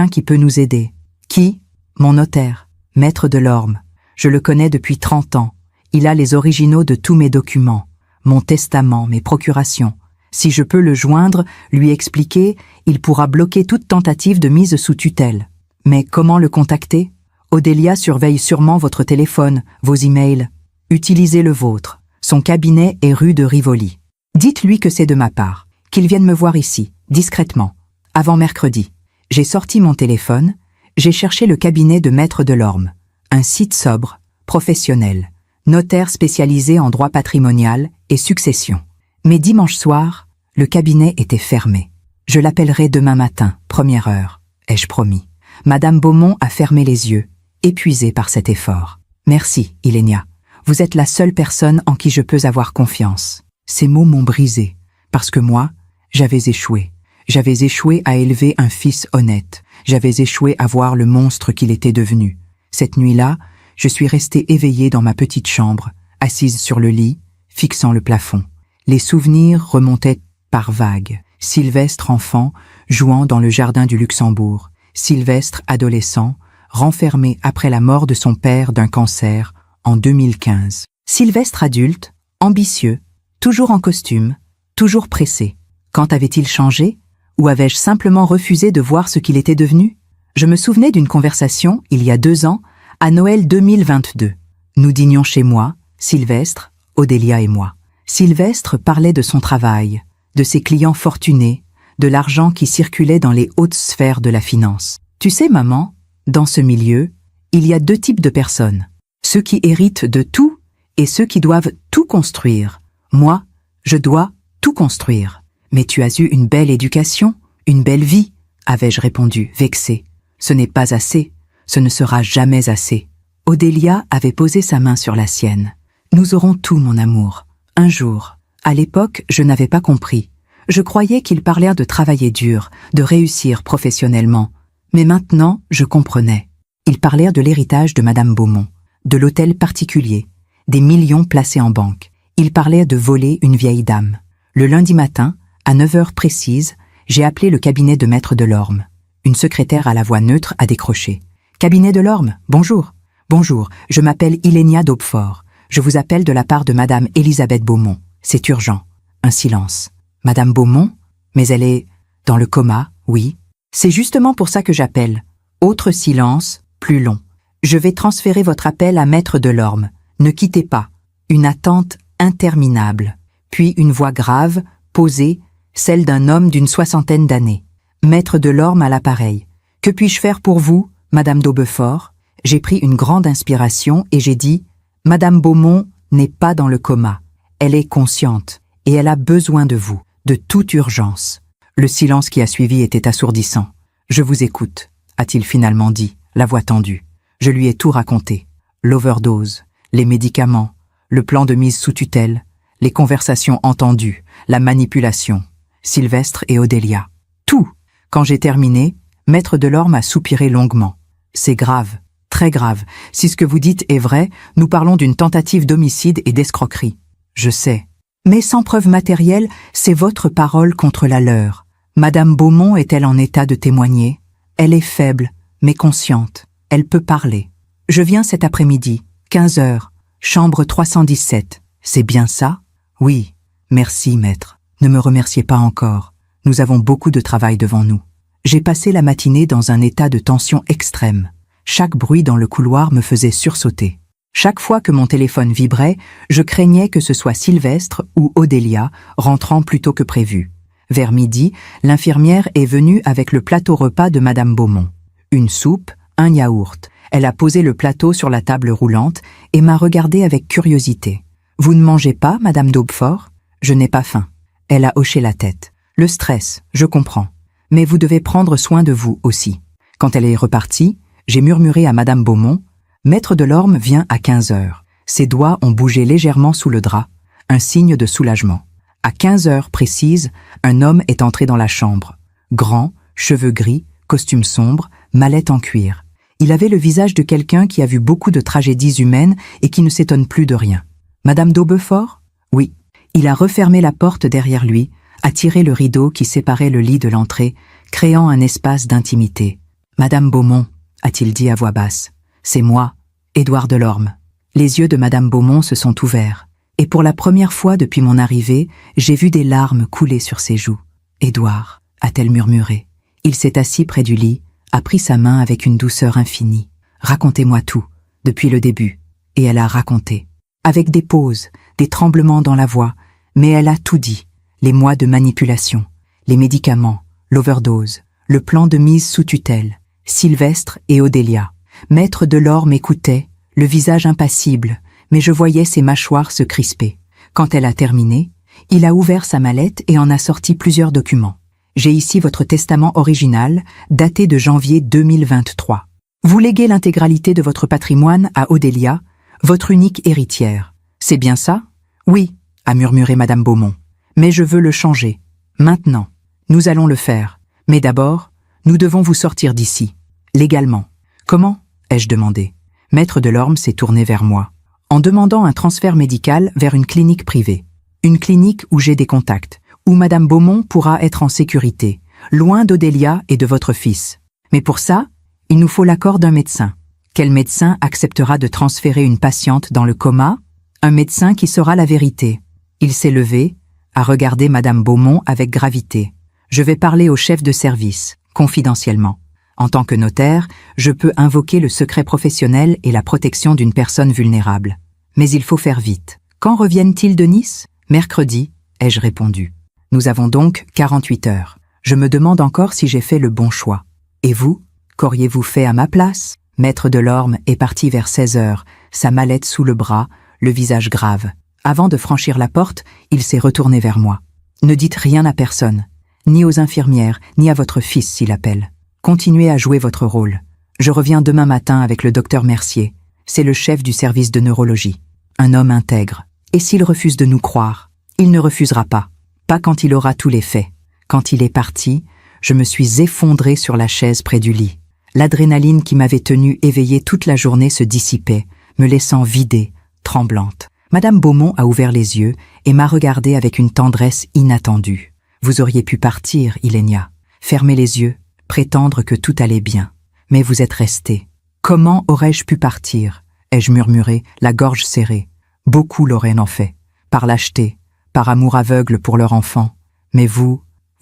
qui peut nous aider. » « Qui ? Mon notaire, maître de l'Orme. Je le connais depuis 30 ans. Il a les originaux de tous mes documents, mon testament, mes procurations. Si je peux le joindre, lui expliquer, il pourra bloquer toute tentative de mise sous tutelle. Mais comment le contacter? Odélia surveille sûrement votre téléphone, vos emails. Utilisez le vôtre. Son cabinet est rue de Rivoli. Dites-lui que c'est de ma part, qu'il vienne me voir ici, discrètement. Avant mercredi. J'ai sorti mon téléphone, j'ai cherché le cabinet de maître de l'Orme. Un site sobre, professionnel, notaire spécialisé en droit patrimonial et succession. Mais dimanche soir, le cabinet était fermé. Je l'appellerai demain matin, première heure, ai-je promis. Madame Beaumont a fermé les yeux, épuisée par cet effort. Merci, Ilénia. Vous êtes la seule personne en qui je peux avoir confiance. Ces mots m'ont brisé, parce que moi, j'avais échoué. J'avais échoué à élever un fils honnête. J'avais échoué à voir le monstre qu'il était devenu. Cette nuit-là, je suis restée éveillée dans ma petite chambre, assise sur le lit, fixant le plafond. Les souvenirs remontaient par vagues. Sylvestre enfant, jouant dans le jardin du Luxembourg. Sylvestre adolescent, renfermé après la mort de son père d'un cancer en 2015. Sylvestre adulte, ambitieux, toujours en costume, toujours pressé. Quand avait-il changé? Ou avais-je simplement refusé de voir ce qu'il était devenu? Je me souvenais d'une conversation, il y a 2 ans, à Noël 2022. Nous dînions chez moi, Sylvestre, Odélia et moi. Sylvestre parlait de son travail, de ses clients fortunés, de l'argent qui circulait dans les hautes sphères de la finance. Tu sais, maman, dans ce milieu, il y a 2 types de personnes. Ceux qui héritent de tout et ceux qui doivent tout construire. Moi, je dois tout construire. Mais tu as eu une belle éducation, une belle vie, avais-je répondu, vexée. Ce n'est pas assez, ce ne sera jamais assez. Odélia avait posé sa main sur la sienne. Nous aurons tout, mon amour. Un jour. À l'époque, je n'avais pas compris. Je croyais qu'il parlait de travailler dur, de réussir professionnellement. Mais maintenant, je comprenais. Ils parlèrent de l'héritage de Madame Beaumont, de l'hôtel particulier, des millions placés en banque. Ils parlaient de voler une vieille dame. Le lundi matin, à 9 heures précises, j'ai appelé le cabinet de maître de l'Orme. Une secrétaire à la voix neutre a décroché. « Cabinet de l'Orme, bonjour. »« Bonjour, je m'appelle Ilénia d'Aubefort. Je vous appelle de la part de Madame Elisabeth Beaumont. C'est urgent. » Un silence. « Madame Beaumont? Mais elle est dans le coma, oui. C'est justement pour ça que j'appelle. » Autre silence, plus long. « Je vais transférer votre appel à maître de l'Orme. Ne quittez pas. » Une attente interminable. Puis une voix grave, posée, celle d'un homme d'une 60aine d'années. Maître de l'Orme à l'appareil. « Que puis-je faire pour vous, Madame d'Aubefort ?» J'ai pris une grande inspiration et j'ai dit « Madame Beaumont n'est pas dans le coma. Elle est consciente et elle a besoin de vous, de toute urgence. » Le silence qui a suivi était assourdissant. « Je vous écoute », a-t-il finalement dit, la voix tendue. Je lui ai tout raconté. L'overdose, les médicaments, le plan de mise sous tutelle, les conversations entendues, la manipulation, Sylvestre et Odélia. Tout. Quand j'ai terminé, Maître Delorme a soupiré longuement. C'est grave, très grave. Si ce que vous dites est vrai, nous parlons d'une tentative d'homicide et d'escroquerie. Je sais. Mais sans preuve matérielle, c'est votre parole contre la leur. Madame Beaumont est-elle en état de témoigner? Elle est faible, mais consciente. Elle peut parler. Je viens cet après-midi, 15 heures, chambre 317. C'est bien ça? Oui. Merci, maître. Ne me remerciez pas encore. Nous avons beaucoup de travail devant nous. J'ai passé la matinée dans un état de tension extrême. Chaque bruit dans le couloir me faisait sursauter. Chaque fois que mon téléphone vibrait, je craignais que ce soit Sylvestre ou Odélia rentrant plus tôt que prévu. Vers midi, l'infirmière est venue avec le plateau repas de Madame Beaumont. Une soupe, un yaourt. Elle a posé le plateau sur la table roulante et m'a regardé avec curiosité. « Vous ne mangez pas, Madame d'Aubefort ?»« Je n'ai pas faim. » Elle a hoché la tête. « Le stress, je comprends. Mais vous devez prendre soin de vous aussi. » Quand elle est repartie, j'ai murmuré à Madame Beaumont « Maître Delorme vient à 15 heures. » Ses doigts ont bougé légèrement sous le drap, un signe de soulagement. À 15 heures précises, un homme est entré dans la chambre. Grand, cheveux gris, costume sombre, mallette en cuir. Il avait le visage de quelqu'un qui a vu beaucoup de tragédies humaines et qui ne s'étonne plus de rien. Madame d'Aubefort? Oui. Il a refermé la porte derrière lui, a tiré le rideau qui séparait le lit de l'entrée, créant un espace d'intimité. Madame Beaumont, a-t-il dit à voix basse, c'est moi, Édouard Delorme. Les yeux de Madame Beaumont se sont ouverts, et pour la première fois depuis mon arrivée, j'ai vu des larmes couler sur ses joues. Édouard, a-t-elle murmuré. Il s'est assis près du lit, a pris sa main avec une douceur infinie. Racontez-moi tout, depuis le début. Et elle a raconté. Avec des pauses, des tremblements dans la voix, mais elle a tout dit. Les mois de manipulation, les médicaments, l'overdose, le plan de mise sous tutelle, Sylvestre et Odélia. Maître Delorme m'écoutait, le visage impassible, mais je voyais ses mâchoires se crisper. Quand elle a terminé, il a ouvert sa mallette et en a sorti plusieurs documents. J'ai ici votre testament original, daté de janvier 2023. Vous léguez l'intégralité de votre patrimoine à Odélia, votre unique héritière. C'est bien ça? Oui, a murmuré Madame Beaumont. Mais je veux le changer. Maintenant. Nous allons le faire. Mais d'abord, nous devons vous sortir d'ici. Légalement. Comment? Ai-je demandé. Maître Delorme s'est tourné vers moi. En demandant un transfert médical vers une clinique privée. Une clinique où j'ai des contacts, où Madame Beaumont pourra être en sécurité, loin d'Odélia et de votre fils. Mais pour ça, il nous faut l'accord d'un médecin. Quel médecin acceptera de transférer une patiente dans le coma? Un médecin qui saura la vérité. Il s'est levé, a regardé Madame Beaumont avec gravité. Je vais parler au chef de service, confidentiellement. En tant que notaire, je peux invoquer le secret professionnel et la protection d'une personne vulnérable. Mais il faut faire vite. Quand reviennent-ils de Nice? Mercredi, ai-je répondu. Nous avons donc 48 heures. Je me demande encore si j'ai fait le bon choix. Et vous? Qu'auriez-vous fait à ma place? Maître Delorme est parti vers 16 heures, sa mallette sous le bras, le visage grave. Avant de franchir la porte, il s'est retourné vers moi. Ne dites rien à personne, ni aux infirmières, ni à votre fils s'il appelle. Continuez à jouer votre rôle. Je reviens demain matin avec le docteur Mercier. C'est le chef du service de neurologie. Un homme intègre. Et s'il refuse de nous croire? Il ne refusera pas. Pas quand il aura tous les faits. Quand il est parti, je me suis effondrée sur la chaise près du lit. L'adrénaline qui m'avait tenue éveillée toute la journée se dissipait, me laissant vidée, tremblante. Madame Beaumont a ouvert les yeux et m'a regardée avec une tendresse inattendue. Vous auriez pu partir, Ilenia. Fermer les yeux, prétendre que tout allait bien. Mais vous êtes restée. Comment aurais-je pu partir? Ai-je murmuré, la gorge serrée. Beaucoup l'auraient en fait. Par lâcheté, par amour aveugle pour leur enfant. Mais vous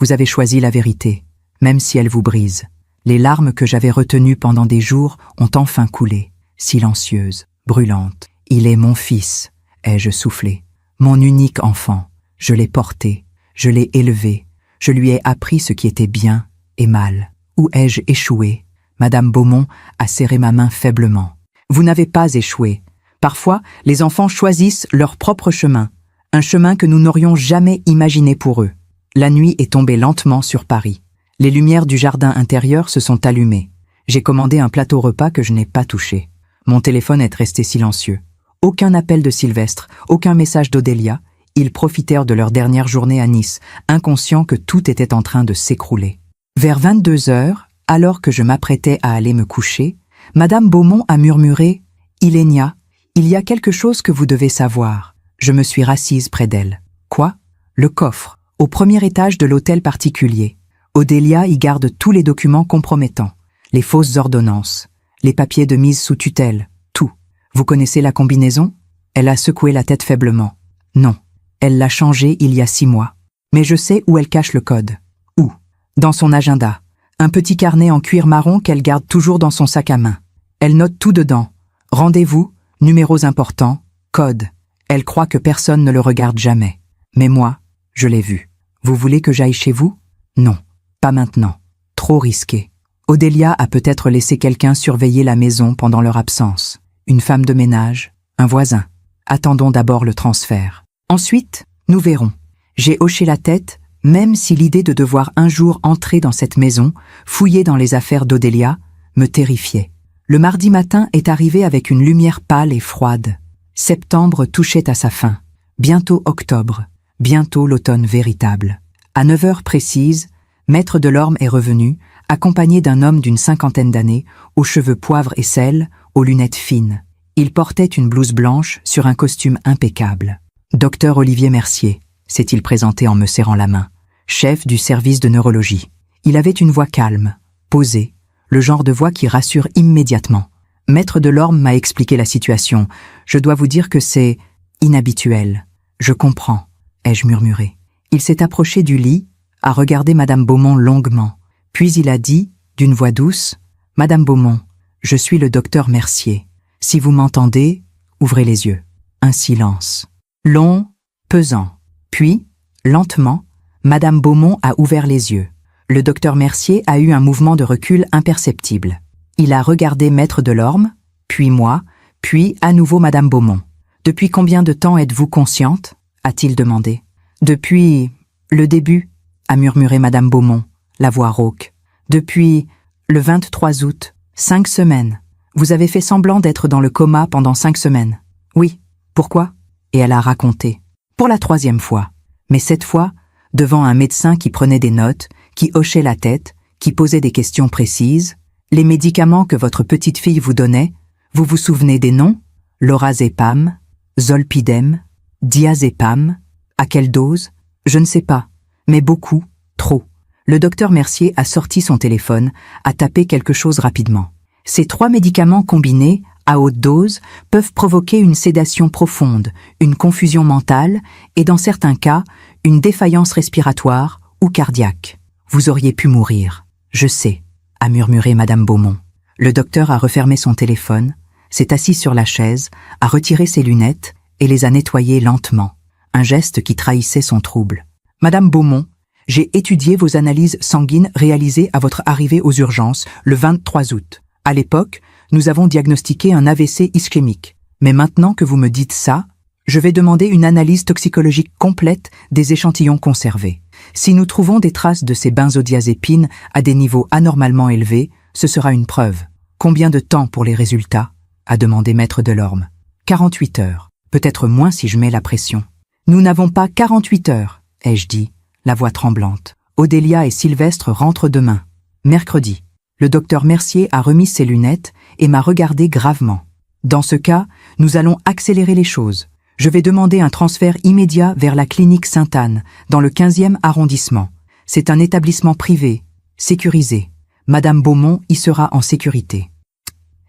avez choisi la vérité, même si elle vous brise. Les larmes que j'avais retenues pendant des jours ont enfin coulé, silencieuses, brûlantes. Il est mon fils, ai-je soufflé. Mon unique enfant. Je l'ai porté, je l'ai élevé, je lui ai appris ce qui était bien et mal. Où ai-je échoué? Madame Beaumont a serré ma main faiblement. Vous n'avez pas échoué. Parfois, les enfants choisissent leur propre chemin, un chemin que nous n'aurions jamais imaginé pour eux. La nuit est tombée lentement sur Paris. Les lumières du jardin intérieur se sont allumées. J'ai commandé un plateau repas que je n'ai pas touché. Mon téléphone est resté silencieux. Aucun appel de Sylvestre, aucun message d'Odélia. Ils profitèrent de leur dernière journée à Nice, inconscients que tout était en train de s'écrouler. Vers 22 heures, alors que je m'apprêtais à aller me coucher, Madame Beaumont a murmuré « Ilénia, il y a quelque chose que vous devez savoir. » Je me suis rassise près d'elle. Quoi? Le coffre, au premier étage de l'hôtel particulier. Odélia y garde tous les documents compromettants, les fausses ordonnances, les papiers de mise sous tutelle, tout. Vous connaissez la combinaison? Elle a secoué la tête faiblement. Non, elle l'a changée il y a 6 mois. Mais je sais où elle cache le code. Où? Dans son agenda. Un petit carnet en cuir marron qu'elle garde toujours dans son sac à main. Elle note tout dedans. Rendez-vous, numéros importants, code. Elle croit que personne ne le regarde jamais. Mais moi, je l'ai vu. Vous voulez que j'aille chez vous? Non, pas maintenant. Trop risqué. Odélia a peut-être laissé quelqu'un surveiller la maison pendant leur absence. Une femme de ménage, un voisin. Attendons d'abord le transfert. Ensuite, nous verrons. J'ai hoché la tête, même si l'idée de devoir un jour entrer dans cette maison, fouiller dans les affaires d'Odélia, me terrifiait. Le mardi matin est arrivé avec une lumière pâle et froide. Septembre touchait à sa fin. Bientôt octobre. Bientôt l'automne véritable. À 9 heures précises, Maître Delorme est revenu, accompagné d'un homme d'une 50aine d'années, aux cheveux poivre et sel, aux lunettes fines. Il portait une blouse blanche sur un costume impeccable. Docteur Olivier Mercier, s'est-il présenté en me serrant la main, chef du service de neurologie. Il avait une voix calme, posée, le genre de voix qui rassure immédiatement. Maître Delorme m'a expliqué la situation. Je dois vous dire que c'est inhabituel. Je comprends, ai-je murmuré. Il s'est approché du lit, a regardé Madame Beaumont longuement. Puis il a dit, d'une voix douce, « Madame Beaumont, je suis le docteur Mercier. Si vous m'entendez, ouvrez les yeux. » Un silence. Long, pesant. Puis, lentement, Madame Beaumont a ouvert les yeux. Le docteur Mercier a eu un mouvement de recul imperceptible. Il a regardé Maître Delorme, puis moi, puis à nouveau Madame Beaumont. « Depuis combien de temps êtes-vous consciente ?» a-t-il demandé. « Depuis le début », a murmuré Madame Beaumont, la voix rauque. « Depuis le 23 août, 5 semaines. Vous avez fait semblant d'être dans le coma pendant 5 semaines. »« Oui. Pourquoi ?» Et elle a raconté. Pour la 3e fois. Mais cette fois, devant un médecin qui prenait des notes, qui hochait la tête, qui posait des questions précises. Les médicaments que votre petite fille vous donnait, vous vous souvenez des noms? Lorazépam, Zolpidem, Diazépam. À quelle dose? Je ne sais pas. Mais beaucoup, trop. Le docteur Mercier a sorti son téléphone, a tapé quelque chose rapidement. Ces 3 médicaments combinés, à haute dose, peuvent provoquer une sédation profonde, une confusion mentale et, dans certains cas, une défaillance respiratoire ou cardiaque. Vous auriez pu mourir. Je sais, a murmuré Madame Beaumont. Le docteur a refermé son téléphone, s'est assis sur la chaise, a retiré ses lunettes et les a nettoyées lentement, un geste qui trahissait son trouble. Madame Beaumont, j'ai étudié vos analyses sanguines réalisées à votre arrivée aux urgences le 23 août. À l'époque, nous avons diagnostiqué un AVC ischémique. Mais maintenant que vous me dites ça, je vais demander une analyse toxicologique complète des échantillons conservés. Si nous trouvons des traces de ces benzodiazépines à des niveaux anormalement élevés, ce sera une preuve. Combien de temps pour les résultats? A demandé Maître Delorme. 48 heures. Peut-être moins si je mets la pression. Nous n'avons pas 48 heures, ai-je dit, la voix tremblante. Odélia et Sylvestre rentrent demain. Mercredi. Le docteur Mercier a remis ses lunettes et m'a regardé gravement. Dans ce cas, nous allons accélérer les choses. Je vais demander un transfert immédiat vers la clinique Sainte-Anne, dans le 15e arrondissement. C'est un établissement privé, sécurisé. Madame Beaumont y sera en sécurité.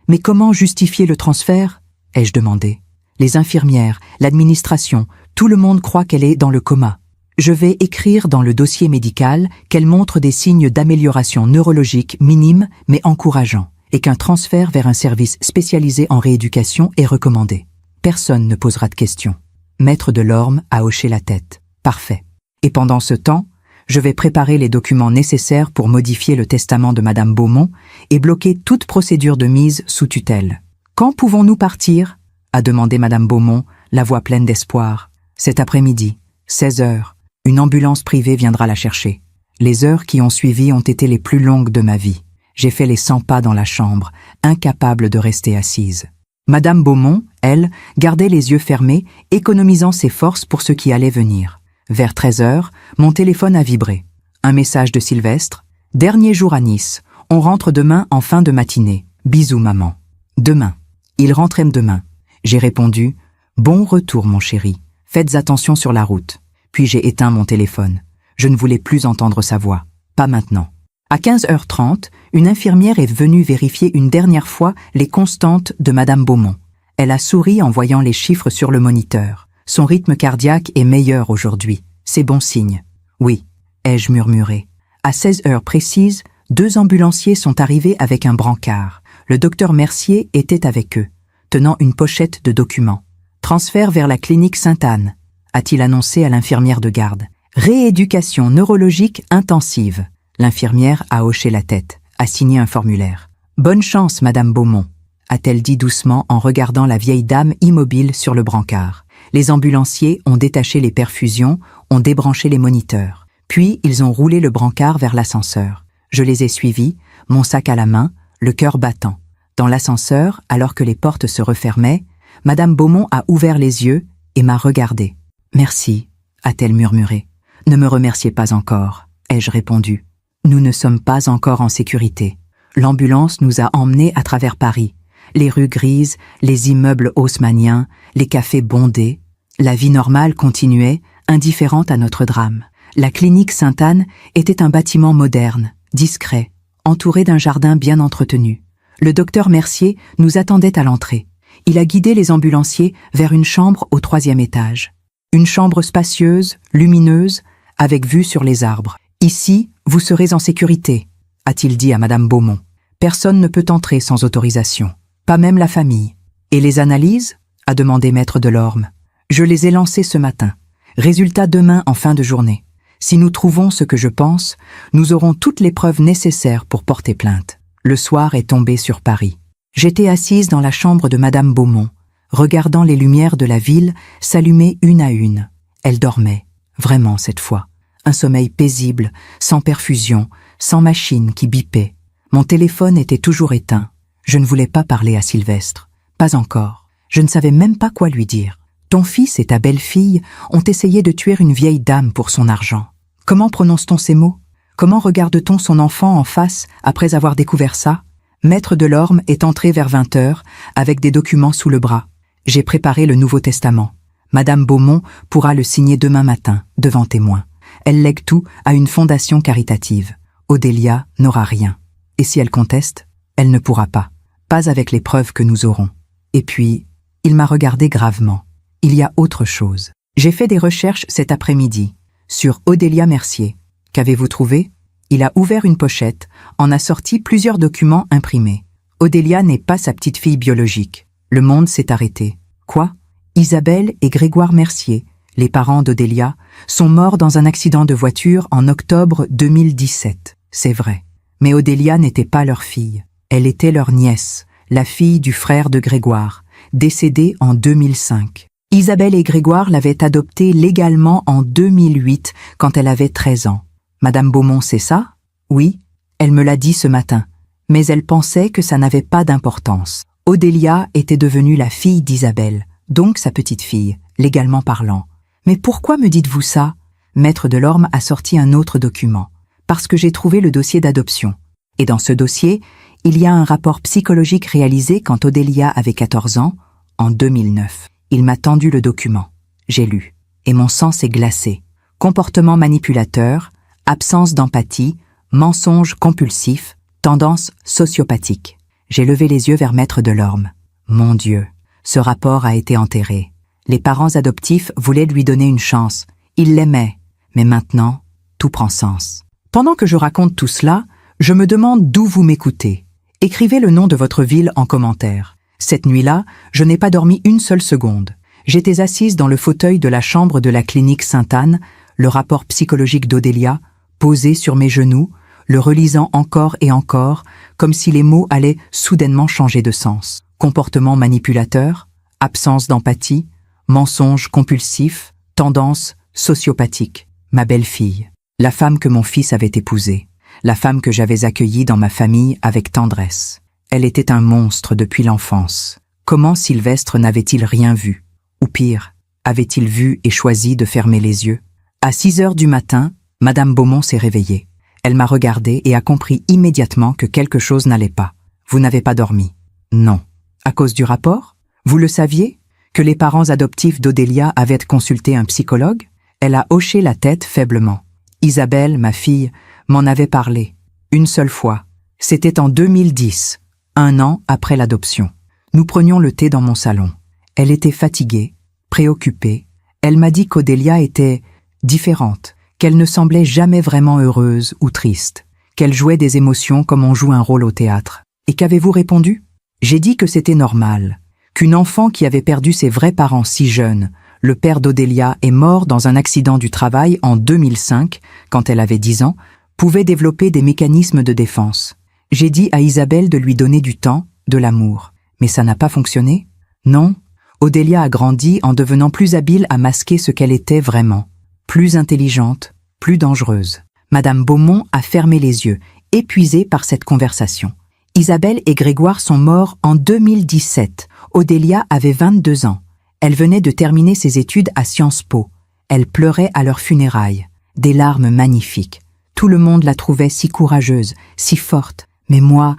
Mais comment justifier le transfert? Ai-je demandé. Les infirmières, l'administration, tout le monde croit qu'elle est dans le coma. Je vais écrire dans le dossier médical qu'elle montre des signes d'amélioration neurologique minimes mais encourageants et qu'un transfert vers un service spécialisé en rééducation est recommandé. Personne ne posera de questions. Maître Delorme a hoché la tête. Parfait. Et pendant ce temps, Je vais préparer les documents nécessaires pour modifier le testament de Madame Beaumont et bloquer toute procédure de mise sous tutelle. Quand pouvons-nous partir ? A demandé Madame Beaumont, la voix pleine d'espoir. Cet après-midi, 16 heures, une ambulance privée viendra la chercher. Les heures qui ont suivi ont été les plus longues de ma vie. J'ai fait les 100 pas dans la chambre, incapable de rester assise. Madame Beaumont, elle, gardait les yeux fermés, économisant ses forces pour ce qui allait venir. Vers 13 heures, mon téléphone a vibré. Un message de Sylvestre. « Dernier jour à Nice. On rentre demain en fin de matinée. Bisous maman. » Demain. Il rentrait demain. J'ai répondu « Bon retour mon chéri. Faites attention sur la route. » Puis j'ai éteint mon téléphone. Je ne voulais plus entendre sa voix. Pas maintenant. À 15h30, une infirmière est venue vérifier une dernière fois les constantes de Madame Beaumont. Elle a souri en voyant les chiffres sur le moniteur. Son rythme cardiaque est meilleur aujourd'hui. C'est bon signe. Oui, ai-je murmuré. À 16 heures précises, 2 ambulanciers sont arrivés avec un brancard. Le docteur Mercier était avec eux, tenant une pochette de documents. Transfert vers la clinique Sainte-Anne, a-t-il annoncé à l'infirmière de garde. Rééducation neurologique intensive. L'infirmière a hoché la tête, a signé un formulaire. Bonne chance, Madame Beaumont, a-t-elle dit doucement en regardant la vieille dame immobile sur le brancard. Les ambulanciers ont détaché les perfusions, ont débranché les moniteurs. Puis, ils ont roulé le brancard vers l'ascenseur. Je les ai suivis, mon sac à la main, le cœur battant. Dans l'ascenseur, alors que les portes se refermaient, Madame Beaumont a ouvert les yeux et m'a regardé. « Merci », a-t-elle murmuré. « Ne me remerciez pas encore », ai-je répondu. Nous ne sommes pas encore en sécurité. L'ambulance nous a emmenés à travers Paris. Les rues grises, les immeubles haussmanniens, les cafés bondés. La vie normale continuait, indifférente à notre drame. La clinique Sainte-Anne était un bâtiment moderne, discret, entouré d'un jardin bien entretenu. Le docteur Mercier nous attendait à l'entrée. Il a guidé les ambulanciers vers une chambre au 3e étage. Une chambre spacieuse, lumineuse, avec vue sur les arbres. « Ici, vous serez en sécurité », a-t-il dit à Madame Beaumont. « Personne ne peut entrer sans autorisation. Pas même la famille. »« Et les analyses ?» a demandé Maître Delorme. « Je les ai lancées ce matin. Résultat demain en fin de journée. Si nous trouvons ce que je pense, nous aurons toutes les preuves nécessaires pour porter plainte. » Le soir est tombé sur Paris. J'étais assise dans la chambre de Madame Beaumont, regardant les lumières de la ville s'allumer une à une. Elle dormait, vraiment cette fois. Un sommeil paisible, sans perfusion, sans machine qui bipait. Mon téléphone était toujours éteint. Je ne voulais pas parler à Sylvestre. Pas encore. Je ne savais même pas quoi lui dire. Ton fils et ta belle-fille ont essayé de tuer une vieille dame pour son argent. Comment prononce-t-on ces mots? Comment regarde-t-on son enfant en face après avoir découvert ça? Maître Delorme est entré vers 20h avec des documents sous le bras. J'ai préparé le Nouveau Testament. Madame Beaumont pourra le signer demain matin, devant témoins. Elle lègue tout à une fondation caritative. Odélia n'aura rien. Et si elle conteste, elle ne pourra pas. Pas avec les preuves que nous aurons. Et puis, il m'a regardé gravement. Il y a autre chose. J'ai fait des recherches cet après-midi sur Odélia Mercier. Qu'avez-vous trouvé? Il a ouvert une pochette, en a sorti plusieurs documents imprimés. Odélia n'est pas sa petite fille biologique. Le monde s'est arrêté. Quoi? Isabelle et Grégoire Mercier, les parents d'Odélia, sont morts dans un accident de voiture en octobre 2017. C'est vrai. Mais Odélia n'était pas leur fille. Elle était leur nièce, la fille du frère de Grégoire, décédée en 2005. Isabelle et Grégoire l'avaient adoptée légalement en 2008, quand elle avait 13 ans. Madame Beaumont sait ça? Oui, elle me l'a dit ce matin, mais elle pensait que ça n'avait pas d'importance. Odélia était devenue la fille d'Isabelle, donc sa petite-fille, légalement parlant. Mais pourquoi me dites-vous ça? Maître Delorme a sorti un autre document. Parce que j'ai trouvé le dossier d'adoption. Et dans ce dossier, il y a un rapport psychologique réalisé quand Odélia avait 14 ans, en 2009. Il m'a tendu le document. J'ai lu. Et mon sang s'est glacé. Comportement manipulateur, absence d'empathie, mensonge compulsif, tendance sociopathique. J'ai levé les yeux vers Maître Delorme. Mon Dieu, ce rapport a été enterré. Les parents adoptifs voulaient lui donner une chance. Ils l'aimaient. Mais maintenant, tout prend sens. Pendant que je raconte tout cela, je me demande d'où vous m'écoutez. Écrivez le nom de votre ville en commentaire. Cette nuit-là, je n'ai pas dormi une seule seconde. J'étais assise dans le fauteuil de la chambre de la clinique Sainte-Anne, le rapport psychologique d'Odélia, posé sur mes genoux, le relisant encore et encore, comme si les mots allaient soudainement changer de sens. Comportement manipulateur, absence d'empathie, mensonge compulsif, tendance sociopathique. Ma belle-fille, la femme que mon fils avait épousée, la femme que j'avais accueillie dans ma famille avec tendresse. Elle était un monstre depuis l'enfance. Comment Sylvestre n'avait-il rien vu? Ou pire, avait-il vu et choisi de fermer les yeux? À 6 heures du matin, Madame Beaumont s'est réveillée. Elle m'a regardé et a compris immédiatement que quelque chose n'allait pas. Vous n'avez pas dormi? Non. À cause du rapport? Vous le saviez? Que les parents adoptifs d'Odélia avaient consulté un psychologue? Elle a hoché la tête faiblement. Isabelle, ma fille, m'en avait parlé. Une seule fois. C'était en 2010, 1 an après l'adoption. Nous prenions le thé dans mon salon. Elle était fatiguée, préoccupée. Elle m'a dit qu'Odélia était différente, qu'elle ne semblait jamais vraiment heureuse ou triste, qu'elle jouait des émotions comme on joue un rôle au théâtre. Et qu'avez-vous répondu? J'ai dit que c'était normal, qu'une enfant qui avait perdu ses vrais parents si jeune, le père d'Odélia est mort dans un accident du travail en 2005, quand elle avait 10 ans, pouvait développer des mécanismes de défense. J'ai dit à Isabelle de lui donner du temps, de l'amour. Mais ça n'a pas fonctionné? Non. Odélia a grandi en devenant plus habile à masquer ce qu'elle était vraiment. Plus intelligente, plus dangereuse. Madame Beaumont a fermé les yeux, épuisée par cette conversation. Isabelle et Grégoire sont morts en 2017. Odélia avait 22 ans. Elle venait de terminer ses études à Sciences Po. Elle pleurait à leurs funérailles. Des larmes magnifiques. Tout le monde la trouvait si courageuse, si forte. Mais moi,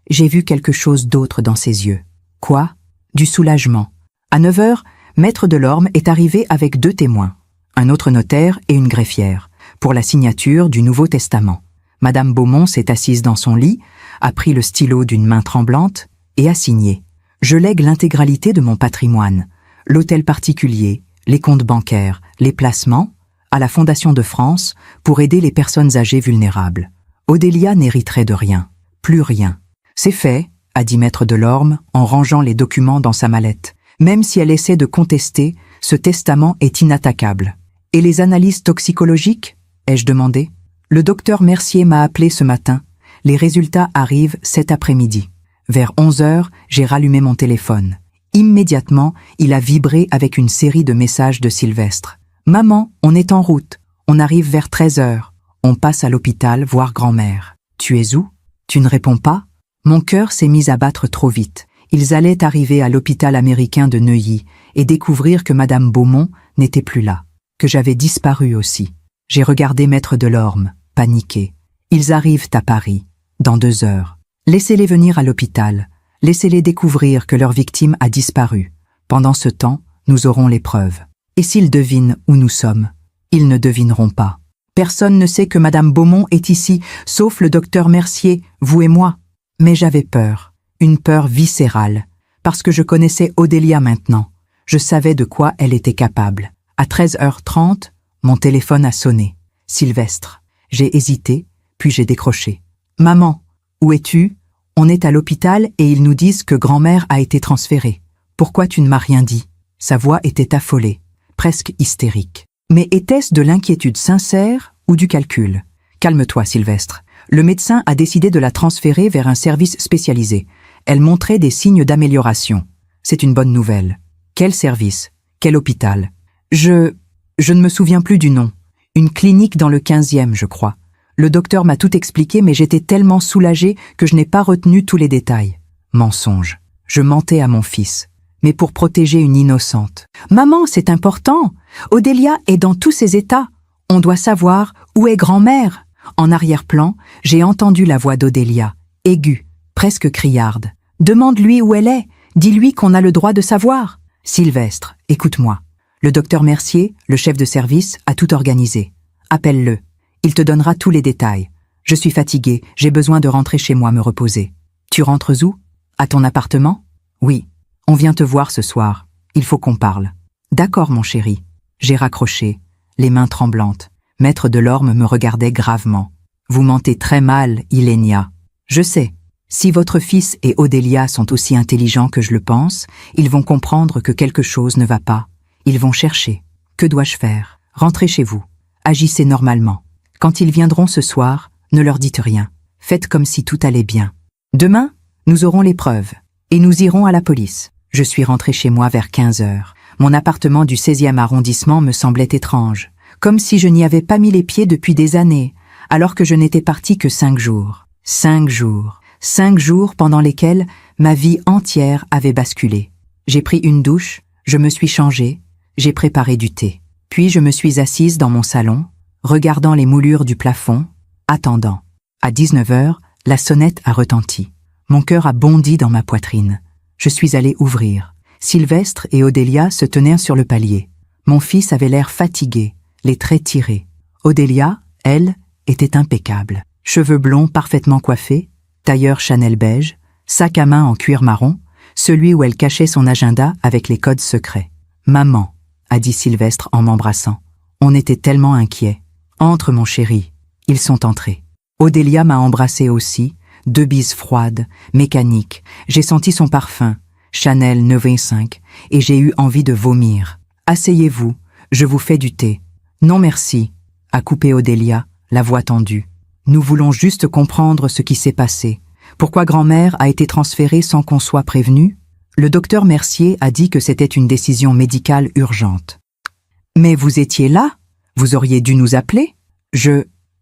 j'ai vu quelque chose d'autre dans ses yeux. Quoi? Du soulagement. À 9 heures, Maître Delorme est arrivé avec 2 témoins, un autre notaire et une greffière, pour la signature du Nouveau Testament. Madame Beaumont s'est assise dans son lit, a pris le stylo d'une main tremblante et a signé. Je lègue l'intégralité de mon patrimoine, l'hôtel particulier, les comptes bancaires, les placements, à la Fondation de France pour aider les personnes âgées vulnérables. Odélia n'hériterait de rien, plus rien. C'est fait, a dit Maître Delorme en rangeant les documents dans sa mallette. Même si elle essaie de contester, ce testament est inattaquable. Et les analyses toxicologiques? Ai-je demandé. Le docteur Mercier m'a appelé ce matin. Les résultats arrivent cet après-midi. Vers 11 heures, j'ai rallumé mon téléphone. Immédiatement, il a vibré avec une série de messages de Sylvestre. « Maman, on est en route. On arrive vers 13 heures. On passe à l'hôpital voir grand-mère. Tu es où? Tu ne réponds pas ?» Mon cœur s'est mis à battre trop vite. Ils allaient arriver à l'hôpital américain de Neuilly et découvrir que Madame Beaumont n'était plus là, que j'avais disparu aussi. J'ai regardé Maître Delorme, paniqué. Ils arrivent à Paris, dans 2 heures. Laissez-les venir à l'hôpital. Laissez-les découvrir que leur victime a disparu. Pendant ce temps, nous aurons les preuves. Et s'ils devinent où nous sommes? Ils ne devineront pas. Personne ne sait que Madame Beaumont est ici, sauf le docteur Mercier, vous et moi. Mais j'avais peur, une peur viscérale, parce que je connaissais Odélia maintenant. Je savais de quoi elle était capable. À 13h30, mon téléphone a sonné. Sylvestre. J'ai hésité, puis j'ai décroché. « Maman, où es-tu? On est à l'hôpital et ils nous disent que grand-mère a été transférée. Pourquoi tu ne m'as rien dit ?» Sa voix était affolée, presque hystérique. Mais était-ce de l'inquiétude sincère ou du calcul? Calme-toi, Sylvestre. Le médecin a décidé de la transférer vers un service spécialisé. Elle montrait des signes d'amélioration. C'est une bonne nouvelle. Quel service? Quel hôpital? Je ne me souviens plus du nom. Une clinique dans le 15e, je crois. Le docteur m'a tout expliqué, mais j'étais tellement soulagée que je n'ai pas retenu tous les détails. Mensonge. Je mentais à mon fils. Mais pour protéger une innocente. « Maman, c'est important. Odélia est dans tous ses états. On doit savoir où est grand-mère. » En arrière-plan, j'ai entendu la voix d'Odélia, aiguë, presque criarde. « Demande-lui où elle est. Dis-lui qu'on a le droit de savoir. » Sylvestre, écoute-moi. Le docteur Mercier, le chef de service, a tout organisé. Appelle-le. Il te donnera tous les détails. Je suis fatiguée, j'ai besoin de rentrer chez moi me reposer. Tu rentres où? À ton appartement? Oui. On vient te voir ce soir. Il faut qu'on parle. D'accord, mon chéri. J'ai raccroché, les mains tremblantes. Maître Delorme me regardait gravement. Vous mentez très mal, Ilénia. Je sais. Si votre fils et Odélia sont aussi intelligents que je le pense, ils vont comprendre que quelque chose ne va pas. Ils vont chercher. Que dois-je faire? Rentrez chez vous. Agissez normalement. Quand ils viendront ce soir, ne leur dites rien. Faites comme si tout allait bien. Demain, nous aurons les preuves. Et nous irons à la police. Je suis rentré chez moi vers 15 heures. Mon appartement du 16e arrondissement me semblait étrange. Comme si je n'y avais pas mis les pieds depuis des années, alors que je n'étais parti que 5 jours. 5 jours. 5 jours pendant lesquels ma vie entière avait basculé. J'ai pris une douche, je me suis changée, j'ai préparé du thé. Puis je me suis assise dans mon salon, regardant les moulures du plafond, attendant. À 19 heures, la sonnette a retenti. Mon cœur a bondi dans ma poitrine. Je suis allée ouvrir. Sylvestre et Odélia se tenaient sur le palier. Mon fils avait l'air fatigué, les traits tirés. Odélia, elle, était impeccable. Cheveux blonds parfaitement coiffés, tailleur Chanel beige, sac à main en cuir marron, celui où elle cachait son agenda avec les codes secrets. « Maman », a dit Sylvestre en m'embrassant. On était tellement inquiets. « Entre, mon chéri. » Ils sont entrés. Odélia m'a embrassée aussi, 2 bises froides, mécaniques. J'ai senti son parfum, Chanel 925, et j'ai eu envie de vomir. « Asseyez-vous, je vous fais du thé. »« Non merci », a coupé Odélia, la voix tendue. « Nous voulons juste comprendre ce qui s'est passé. Pourquoi grand-mère a été transférée sans qu'on soit prévenu ? Le docteur Mercier a dit que c'était une décision médicale urgente. »« Mais vous étiez là ? Vous auriez dû nous appeler ? »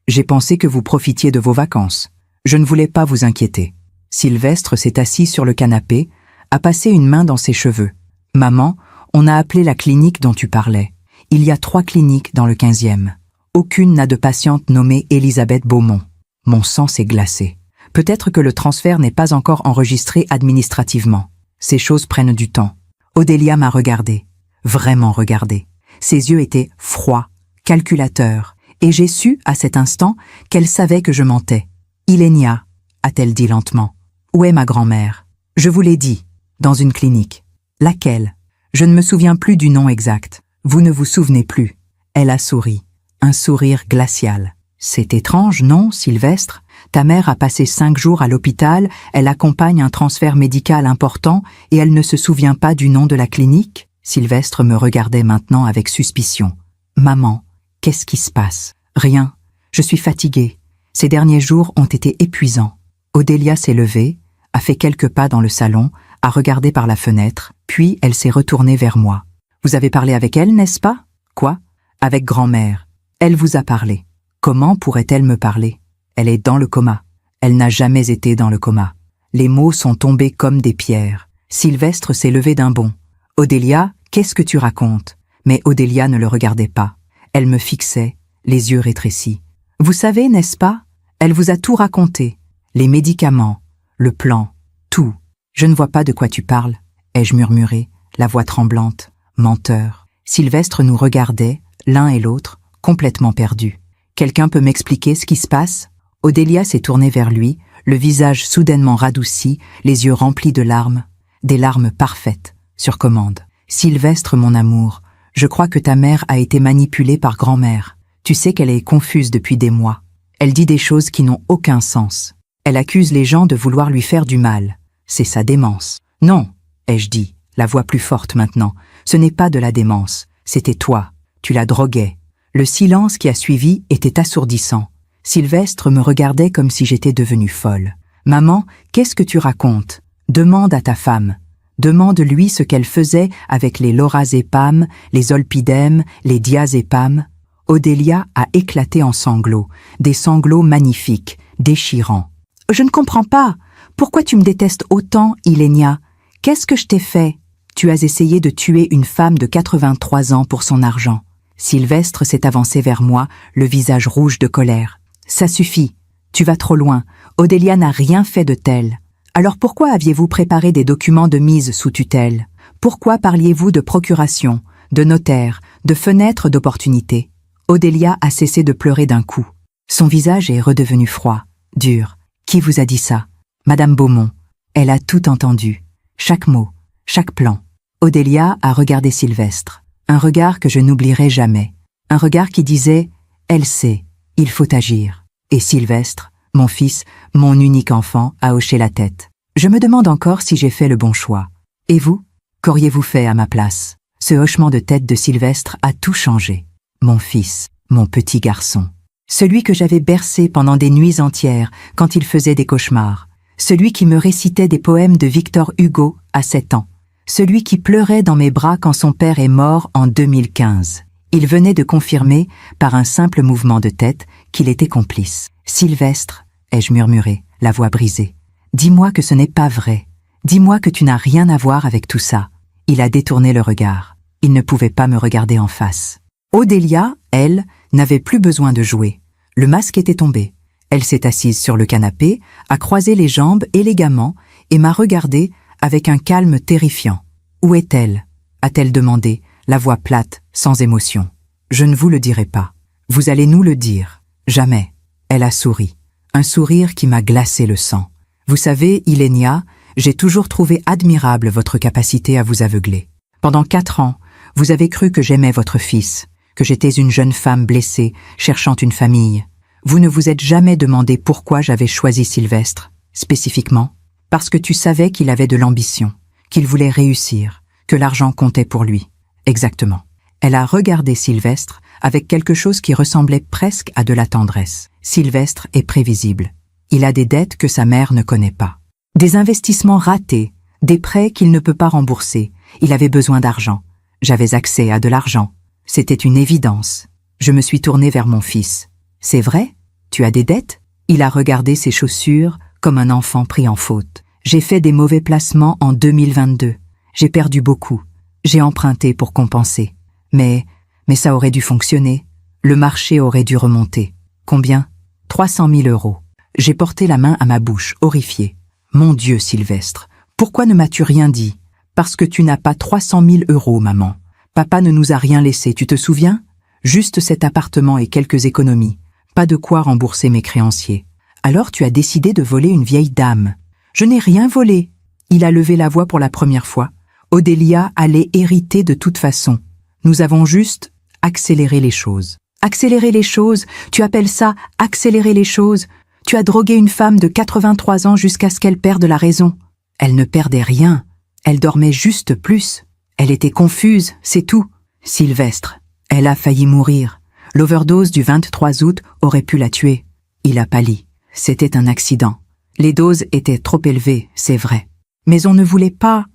J'ai pensé que vous profitiez de vos vacances. Je ne voulais pas vous inquiéter. Sylvestre s'est assis sur le canapé, a passé une main dans ses cheveux. « Maman, on a appelé la clinique dont tu parlais. Il y a 3 cliniques dans le 15e. Aucune n'a de patiente nommée Elisabeth Beaumont. » Mon sang s'est glacé. Peut-être que le transfert n'est pas encore enregistré administrativement. Ces choses prennent du temps. Odélia m'a regardé. Vraiment regardé. Ses yeux étaient froids, calculateurs, et j'ai su, à cet instant, qu'elle savait que je mentais. « Ilenia », a-t-elle dit lentement. « Où est ma grand-mère ?»« Je vous l'ai dit, dans une clinique. »« Laquelle ?»« Je ne me souviens plus du nom exact. Vous ne vous souvenez plus. » Elle a souri. Un sourire glacial. « C'est étrange, non, Sylvestre ? Ta mère a passé 5 jours à l'hôpital, elle accompagne un transfert médical important et elle ne se souvient pas du nom de la clinique ?» Sylvestre me regardait maintenant avec suspicion. « Maman, qu'est-ce qui se passe ? » « Rien. Je suis fatiguée. Ces derniers jours ont été épuisants. » Odélia s'est levée, a fait quelques pas dans le salon, a regardé par la fenêtre, puis elle s'est retournée vers moi. « Vous avez parlé avec elle, n'est-ce pas ? »« Quoi ? » ?»« Avec grand-mère. Elle vous a parlé. » « Comment pourrait-elle me parler ? Elle est dans le coma. » « Elle n'a jamais été dans le coma. » Les mots sont tombés comme des pierres. Sylvestre s'est levé d'un bond. « Odélia, qu'est-ce que tu racontes ?» Mais Odélia ne le regardait pas. Elle me fixait, les yeux rétrécis. « Vous savez, n'est-ce pas ? Elle vous a tout raconté. Les médicaments, le plan, tout. »« Je ne vois pas de quoi tu parles, » ai-je murmuré, la voix tremblante. « Menteur. » Sylvestre nous regardait, l'un et l'autre, complètement perdus. « Quelqu'un peut m'expliquer ce qui se passe ?» Odélia s'est tournée vers lui, le visage soudainement radouci, les yeux remplis de larmes, des larmes parfaites, sur commande. « Sylvestre, mon amour, je crois que ta mère a été manipulée par grand-mère. Tu sais qu'elle est confuse depuis des mois. Elle dit des choses qui n'ont aucun sens. Elle accuse les gens de vouloir lui faire du mal. C'est sa démence. »« Non, ai-je dit, la voix plus forte maintenant, ce n'est pas de la démence, c'était toi, tu la droguais. » Le silence qui a suivi était assourdissant. Sylvestre me regardait comme si j'étais devenue folle. « Maman, qu'est-ce que tu racontes ? Demande à ta femme. Demande-lui ce qu'elle faisait avec les lorazépam, les zolpidem, les diazépam. » Odélia a éclaté en sanglots, des sanglots magnifiques, déchirants. « Je ne comprends pas. Pourquoi tu me détestes autant, Ilenia ? Qu'est-ce que je t'ai fait ? Tu as essayé de tuer une femme de 83 ans pour son argent. » Sylvestre s'est avancé vers moi, le visage rouge de colère. « Ça suffit. Tu vas trop loin. Odélia n'a rien fait de tel. Alors pourquoi aviez-vous préparé des documents de mise sous tutelle ? Pourquoi parliez-vous de procuration, de notaire, de fenêtre d'opportunité ?» Odélia a cessé de pleurer d'un coup. Son visage est redevenu froid, dur. « Qui vous a dit ça ? Madame Beaumont. » Elle a tout entendu. Chaque mot, chaque plan. Odélia a regardé Sylvestre. Un regard que je n'oublierai jamais. Un regard qui disait « Elle sait, il faut agir. » Et Sylvestre, mon fils, mon unique enfant, a hoché la tête. Je me demande encore si j'ai fait le bon choix. Et vous ? Qu'auriez-vous fait à ma place ? Ce hochement de tête de Sylvestre a tout changé. Mon fils, mon petit garçon. Celui que j'avais bercé pendant des nuits entières quand il faisait des cauchemars. Celui qui me récitait des poèmes de Victor Hugo à 7 ans. Celui qui pleurait dans mes bras quand son père est mort en 2015. Il venait de confirmer, par un simple mouvement de tête, qu'il était complice. « Sylvestre », ai-je murmuré, la voix brisée, « dis-moi que ce n'est pas vrai. Dis-moi que tu n'as rien à voir avec tout ça. » Il a détourné le regard. Il ne pouvait pas me regarder en face. Odélia, elle, n'avait plus besoin de jouer. Le masque était tombé. Elle s'est assise sur le canapé, a croisé les jambes élégamment et m'a regardé avec un calme terrifiant. « Où est-elle » a-t-elle demandé, la voix plate, sans émotion. « Je ne vous le dirai pas. Vous allez nous le dire. Jamais. » Elle a souri. Un sourire qui m'a glacé le sang. « Vous savez, Ilenia, j'ai toujours trouvé admirable votre capacité à vous aveugler. Pendant 4 ans, vous avez cru que j'aimais votre fils, que j'étais une jeune femme blessée, cherchant une famille. Vous ne vous êtes jamais demandé pourquoi j'avais choisi Sylvestre, spécifiquement, parce que tu savais qu'il avait de l'ambition, qu'il voulait réussir, que l'argent comptait pour lui. Exactement. » Elle a regardé Sylvestre avec quelque chose qui ressemblait presque à de la tendresse. Sylvestre est prévisible. Il a des dettes que sa mère ne connaît pas. Des investissements ratés, des prêts qu'il ne peut pas rembourser. Il avait besoin d'argent. J'avais accès à de l'argent. C'était une évidence. Je me suis tournée vers mon fils. « C'est vrai? Tu as des dettes ?» Il a regardé ses chaussures comme un enfant pris en faute. « J'ai fait des mauvais placements en 2022. J'ai perdu beaucoup. J'ai emprunté pour compenser. Mais ça aurait dû fonctionner. Le marché aurait dû remonter. Combien? 300 000 €. J'ai porté la main à ma bouche, horrifiée. Mon Dieu, Sylvestre, pourquoi ne m'as-tu rien dit? Parce que tu n'as pas 300 000 €, maman. Papa ne nous a rien laissé, tu te souviens? Juste cet appartement et quelques économies. Pas de quoi rembourser mes créanciers. Alors tu as décidé de voler une vieille dame. Je n'ai rien volé. Il a levé la voix pour la première fois. Odélia allait hériter de toute façon. Nous avons juste accéléré les choses. Accélérer les choses? Tu appelles ça accélérer les choses? Tu as drogué une femme de 83 ans jusqu'à ce qu'elle perde la raison. Elle ne perdait rien. Elle dormait juste plus. Elle était confuse, c'est tout. Sylvestre, elle a failli mourir. L'overdose du 23 août aurait pu la tuer. Il a pâli. C'était un accident. Les doses étaient trop élevées, c'est vrai. Mais on ne voulait pas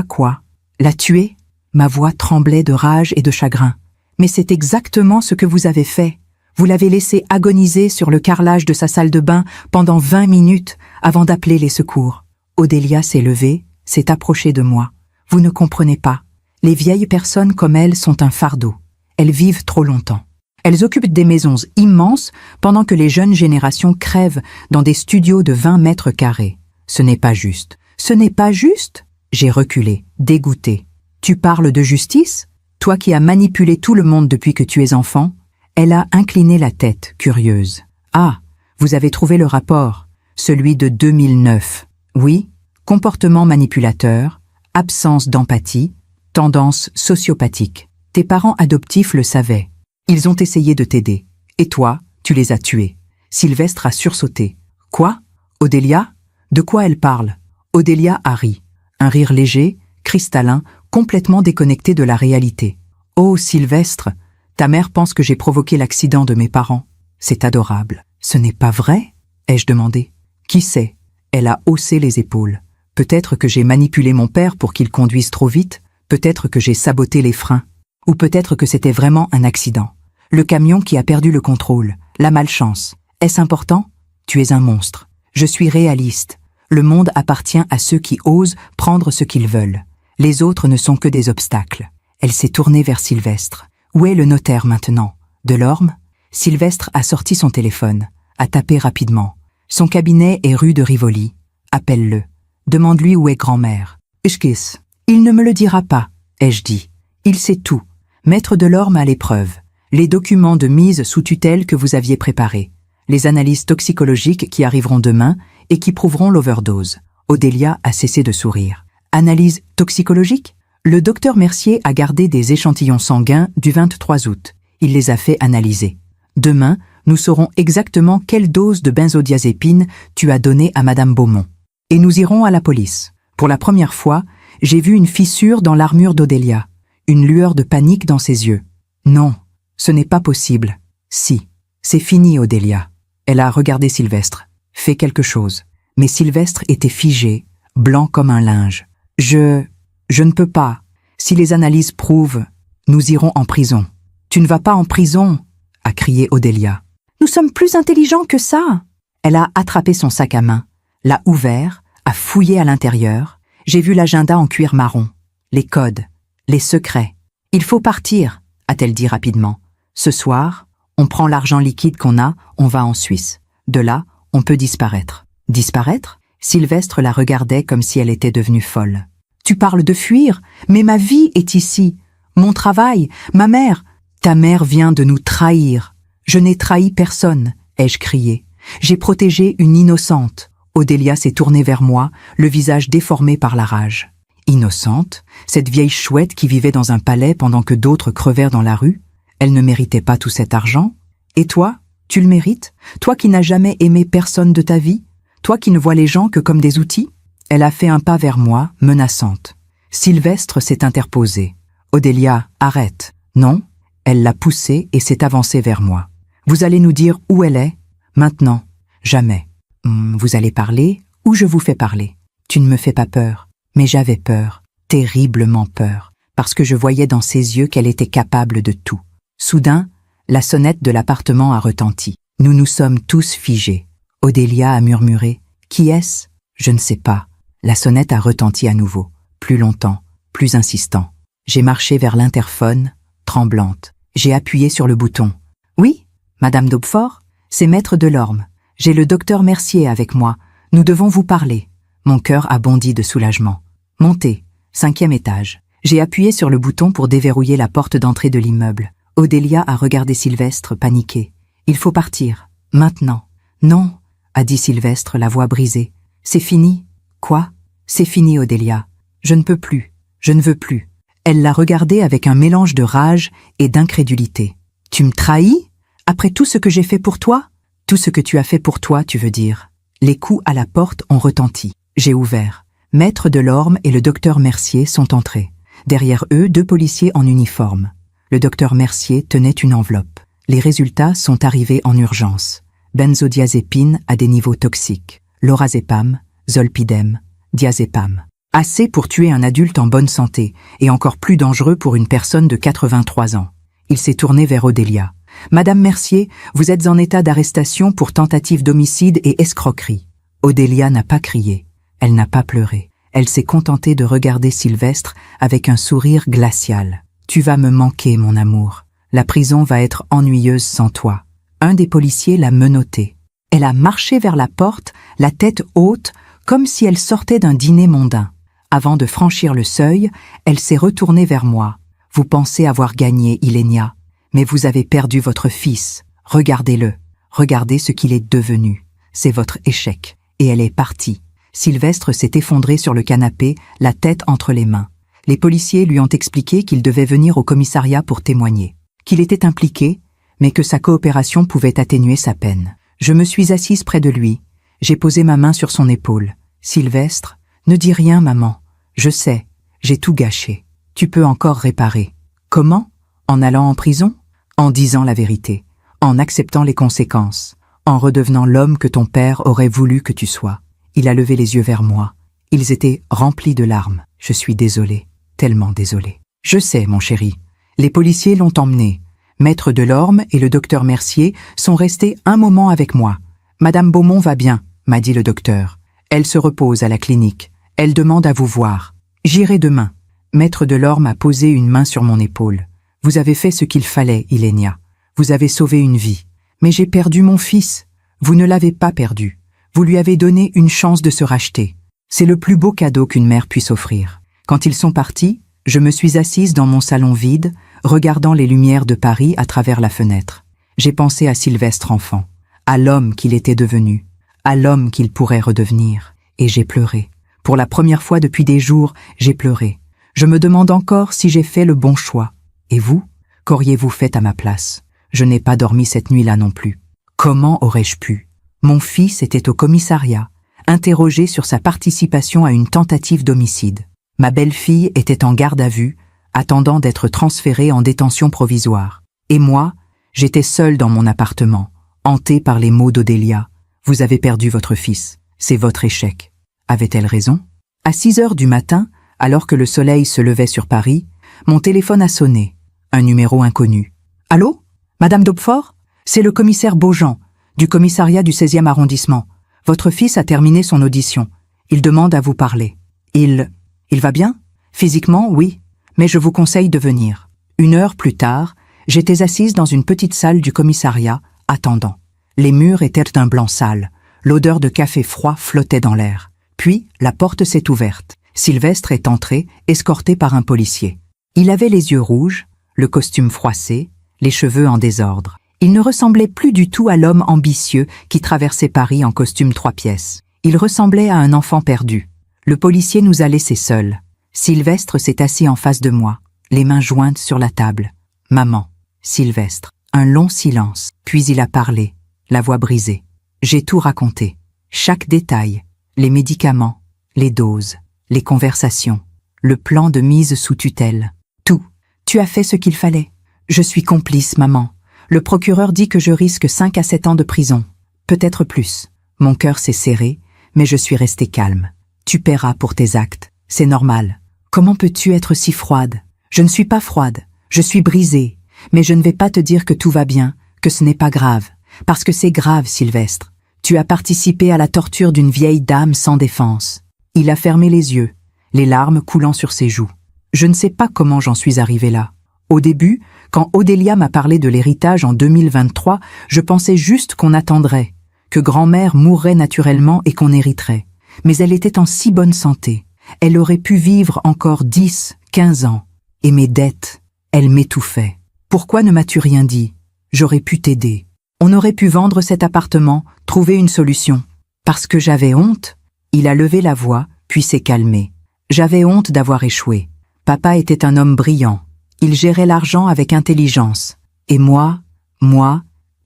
quoi? La tuer? Ma voix tremblait de rage et de chagrin. Mais c'est exactement ce que vous avez fait. Vous l'avez laissée agoniser sur le carrelage de sa salle de bain pendant 20 minutes avant d'appeler les secours. Odélia s'est levée, s'est approchée de moi. Vous ne comprenez pas. Les vieilles personnes comme elle sont un fardeau. Elles vivent trop longtemps. Elles occupent des maisons immenses pendant que les jeunes générations crèvent dans des studios de 20 mètres carrés. Ce n'est pas juste. Ce n'est pas juste? J'ai reculé, dégoûtée. Tu parles de justice? Toi qui as manipulé tout le monde depuis que tu es enfant? Elle a incliné la tête, curieuse. Ah, vous avez trouvé le rapport, celui de 2009. Oui, comportement manipulateur, absence d'empathie, tendance sociopathique. Tes parents adoptifs le savaient. Ils ont essayé de t'aider. Et toi, tu les as tués. Sylvestre a sursauté. Quoi? Odélia? De quoi elle parle? Odélia a ri. Un rire léger, cristallin, complètement déconnecté de la réalité. Oh, Sylvestre, ta mère pense que j'ai provoqué l'accident de mes parents. C'est adorable. Ce n'est pas vrai? Ai-je demandé. Qui sait? Elle a haussé les épaules. Peut-être que j'ai manipulé mon père pour qu'il conduise trop vite, peut-être que j'ai saboté les freins, ou peut-être que c'était vraiment un accident. Le camion qui a perdu le contrôle, la malchance. Est-ce important? Tu es un monstre. Je suis réaliste. Le monde appartient à ceux qui osent prendre ce qu'ils veulent. Les autres ne sont que des obstacles. Elle s'est tournée vers Sylvestre. Où est le notaire maintenant? Delorme? Sylvestre a sorti son téléphone, a tapé rapidement. Son cabinet est rue de Rivoli. Appelle-le. Demande-lui où est grand-mère. Ushkis. Il ne me le dira pas, ai-je dit. Il sait tout. Maître Delorme à l'épreuve. Les documents de mise sous tutelle que vous aviez préparés. Les analyses toxicologiques qui arriveront demain et qui prouveront l'overdose. Odélia a cessé de sourire. Analyse toxicologique? Le docteur Mercier a gardé des échantillons sanguins du 23 août. Il les a fait analyser. Demain, nous saurons exactement quelle dose de benzodiazépine tu as donnée à Madame Beaumont. Et nous irons à la police. Pour la première fois, j'ai vu une fissure dans l'armure d'Odélia. Une lueur de panique dans ses yeux. Non, ce n'est pas possible. Si. C'est fini, Odélia. Elle a regardé Sylvestre. Fais quelque chose. Mais Sylvestre était figé, blanc comme un linge. Je ne peux pas. Si les analyses prouvent, nous irons en prison. Tu ne vas pas en prison, a crié Odélia. Nous sommes plus intelligents que ça. Elle a attrapé son sac à main, l'a ouvert, a fouillé à l'intérieur. J'ai vu l'agenda en cuir marron, les codes, les secrets. Il faut partir, a-t-elle dit rapidement. Ce soir, on prend l'argent liquide qu'on a, on va en Suisse. De là, on peut disparaître. Disparaître? Sylvestre la regardait comme si elle était devenue folle. Tu parles de fuir, mais ma vie est ici. Mon travail, ma mère. Ta mère vient de nous trahir. Je n'ai trahi personne, ai-je crié. J'ai protégé une innocente. Odélia s'est tournée vers moi, le visage déformé par la rage. Innocente, cette vieille chouette qui vivait dans un palais pendant que d'autres crevèrent dans la rue, elle ne méritait pas tout cet argent. Et toi, tu le mérites? Toi qui n'as jamais aimé personne de ta vie? Toi qui ne vois les gens que comme des outils? Elle a fait un pas vers moi, menaçante. Sylvestre s'est interposé. Odélia, arrête. Non, elle l'a poussée et s'est avancée vers moi. Vous allez nous dire où elle est? Maintenant, jamais. Vous allez parler ou je vous fais parler? Tu ne me fais pas peur, mais j'avais peur, terriblement peur, parce que je voyais dans ses yeux qu'elle était capable de tout. Soudain, la sonnette de l'appartement a retenti. Nous nous sommes tous figés. Odélia a murmuré. Qui est-ce? Je ne sais pas. La sonnette a retenti à nouveau, plus longtemps, plus insistant. J'ai marché vers l'interphone, tremblante. J'ai appuyé sur le bouton. Oui, Madame d'Hautefort, c'est Maître Delorme. J'ai le docteur Mercier avec moi. Nous devons vous parler. Mon cœur a bondi de soulagement. Montez, 5e étage. J'ai appuyé sur le bouton pour déverrouiller la porte d'entrée de l'immeuble. Odélia a regardé Sylvestre, paniqué. Il faut partir, maintenant. Non, a dit Sylvestre, la voix brisée. C'est fini. Quoi? C'est fini, Odélia. Je ne peux plus. Je ne veux plus. Elle l'a regardé avec un mélange de rage et d'incrédulité. Tu me trahis? Après tout ce que j'ai fait pour toi? Tout ce que tu as fait pour toi, tu veux dire. Les coups à la porte ont retenti. J'ai ouvert. Maître Delorme et le docteur Mercier sont entrés. Derrière eux, 2 policiers en uniforme. Le docteur Mercier tenait une enveloppe. Les résultats sont arrivés en urgence. Benzodiazépine à des niveaux toxiques. Lorazépam, zolpidem, diazépam. Assez pour tuer un adulte en bonne santé, et encore plus dangereux pour une personne de 83 ans. Il s'est tourné vers Odélia. « Madame Mercier, vous êtes en état d'arrestation pour tentative d'homicide et escroquerie. » Odélia n'a pas crié. Elle n'a pas pleuré. Elle s'est contentée de regarder Sylvestre avec un sourire glacial. « Tu vas me manquer, mon amour. La prison va être ennuyeuse sans toi. » Un des policiers l'a menottée. Elle a marché vers la porte, la tête haute, comme si elle sortait d'un dîner mondain. Avant de franchir le seuil, elle s'est retournée vers moi. « Vous pensez avoir gagné, Ilenia, mais vous avez perdu votre fils. Regardez-le. Regardez ce qu'il est devenu. C'est votre échec. » Et elle est partie. Sylvestre s'est effondré sur le canapé, la tête entre les mains. Les policiers lui ont expliqué qu'il devait venir au commissariat pour témoigner, qu'il était impliqué, mais que sa coopération pouvait atténuer sa peine. Je me suis assise près de lui. J'ai posé ma main sur son épaule. « Sylvestre, ne dis rien, maman. Je sais, j'ai tout gâché. Tu peux encore réparer. » Comment? En allant en prison? En disant la vérité, en acceptant les conséquences, en redevenant l'homme que ton père aurait voulu que tu sois. Il a levé les yeux vers moi. Ils étaient remplis de larmes. Je suis désolé, tellement désolé. Je sais, mon chéri. Les policiers l'ont emmené. Maître Delorme et le docteur Mercier sont restés un moment avec moi. Madame Beaumont va bien, m'a dit le docteur. Elle se repose à la clinique. Elle demande à vous voir. J'irai demain. Maître Delorme a posé une main sur mon épaule. Vous avez fait ce qu'il fallait, Ilenia. Vous avez sauvé une vie. Mais j'ai perdu mon fils. Vous ne l'avez pas perdu. Vous lui avez donné une chance de se racheter. C'est le plus beau cadeau qu'une mère puisse offrir. Quand ils sont partis, je me suis assise dans mon salon vide, regardant les lumières de Paris à travers la fenêtre. J'ai pensé à Sylvestre enfant, à l'homme qu'il était devenu, à l'homme qu'il pourrait redevenir. Et j'ai pleuré. Pour la première fois depuis des jours, j'ai pleuré. Je me demande encore si j'ai fait le bon choix. Et vous, qu'auriez-vous fait à ma place? Je n'ai pas dormi cette nuit-là non plus. Comment aurais-je pu? Mon fils était au commissariat, interrogé sur sa participation à une tentative d'homicide. Ma belle-fille était en garde à vue, attendant d'être transférée en détention provisoire. Et moi, j'étais seule dans mon appartement, hantée par les mots d'Odélia. Vous avez perdu votre fils. C'est votre échec. Avait-elle raison? À 6 heures du matin, alors que le soleil se levait sur Paris, mon téléphone a sonné. Un numéro inconnu. Allô? Madame Daubefort? C'est le commissaire Beaujean, du commissariat du 16e arrondissement. Votre fils a terminé son audition. Il demande à vous parler. Il va bien? Physiquement, oui, mais je vous conseille de venir. 1 heure plus tard, j'étais assise dans une petite salle du commissariat, attendant. Les murs étaient d'un blanc sale. L'odeur de café froid flottait dans l'air. Puis, la porte s'est ouverte. Sylvestre est entré, escorté par un policier. Il avait les yeux rouges, le costume froissé, les cheveux en désordre. Il ne ressemblait plus du tout à l'homme ambitieux qui traversait Paris en costume 3 pièces. Il ressemblait à un enfant perdu. Le policier nous a laissés seuls. Sylvestre s'est assis en face de moi, les mains jointes sur la table. « Maman. » Sylvestre. Un long silence, puis il a parlé, la voix brisée. J'ai tout raconté. Chaque détail. Les médicaments, les doses, les conversations, le plan de mise sous tutelle. Tout. Tu as fait ce qu'il fallait. Je suis complice, maman. Le procureur dit que je risque 5 à 7 ans de prison. Peut-être plus. Mon cœur s'est serré, mais je suis restée calme. Tu paieras pour tes actes. C'est normal. Comment peux-tu être si froide? Je ne suis pas froide. Je suis brisée. Mais je ne vais pas te dire que tout va bien, que ce n'est pas grave. Parce que c'est grave, Sylvestre. Tu as participé à la torture d'une vieille dame sans défense. Il a fermé les yeux, les larmes coulant sur ses joues. Je ne sais pas comment j'en suis arrivée là. Au début, quand Odélia m'a parlé de l'héritage en 2023, je pensais juste qu'on attendrait, que grand-mère mourrait naturellement et qu'on hériterait. Mais elle était en si bonne santé. Elle aurait pu vivre encore 10, 15 ans. Et mes dettes, elles m'étouffaient. Pourquoi ne m'as-tu rien dit? J'aurais pu t'aider. On aurait pu vendre cet appartement, trouver une solution. Parce que j'avais honte. Il a levé la voix, puis s'est calmé. J'avais honte d'avoir échoué. Papa était un homme brillant. Il gérait l'argent avec intelligence. Et moi,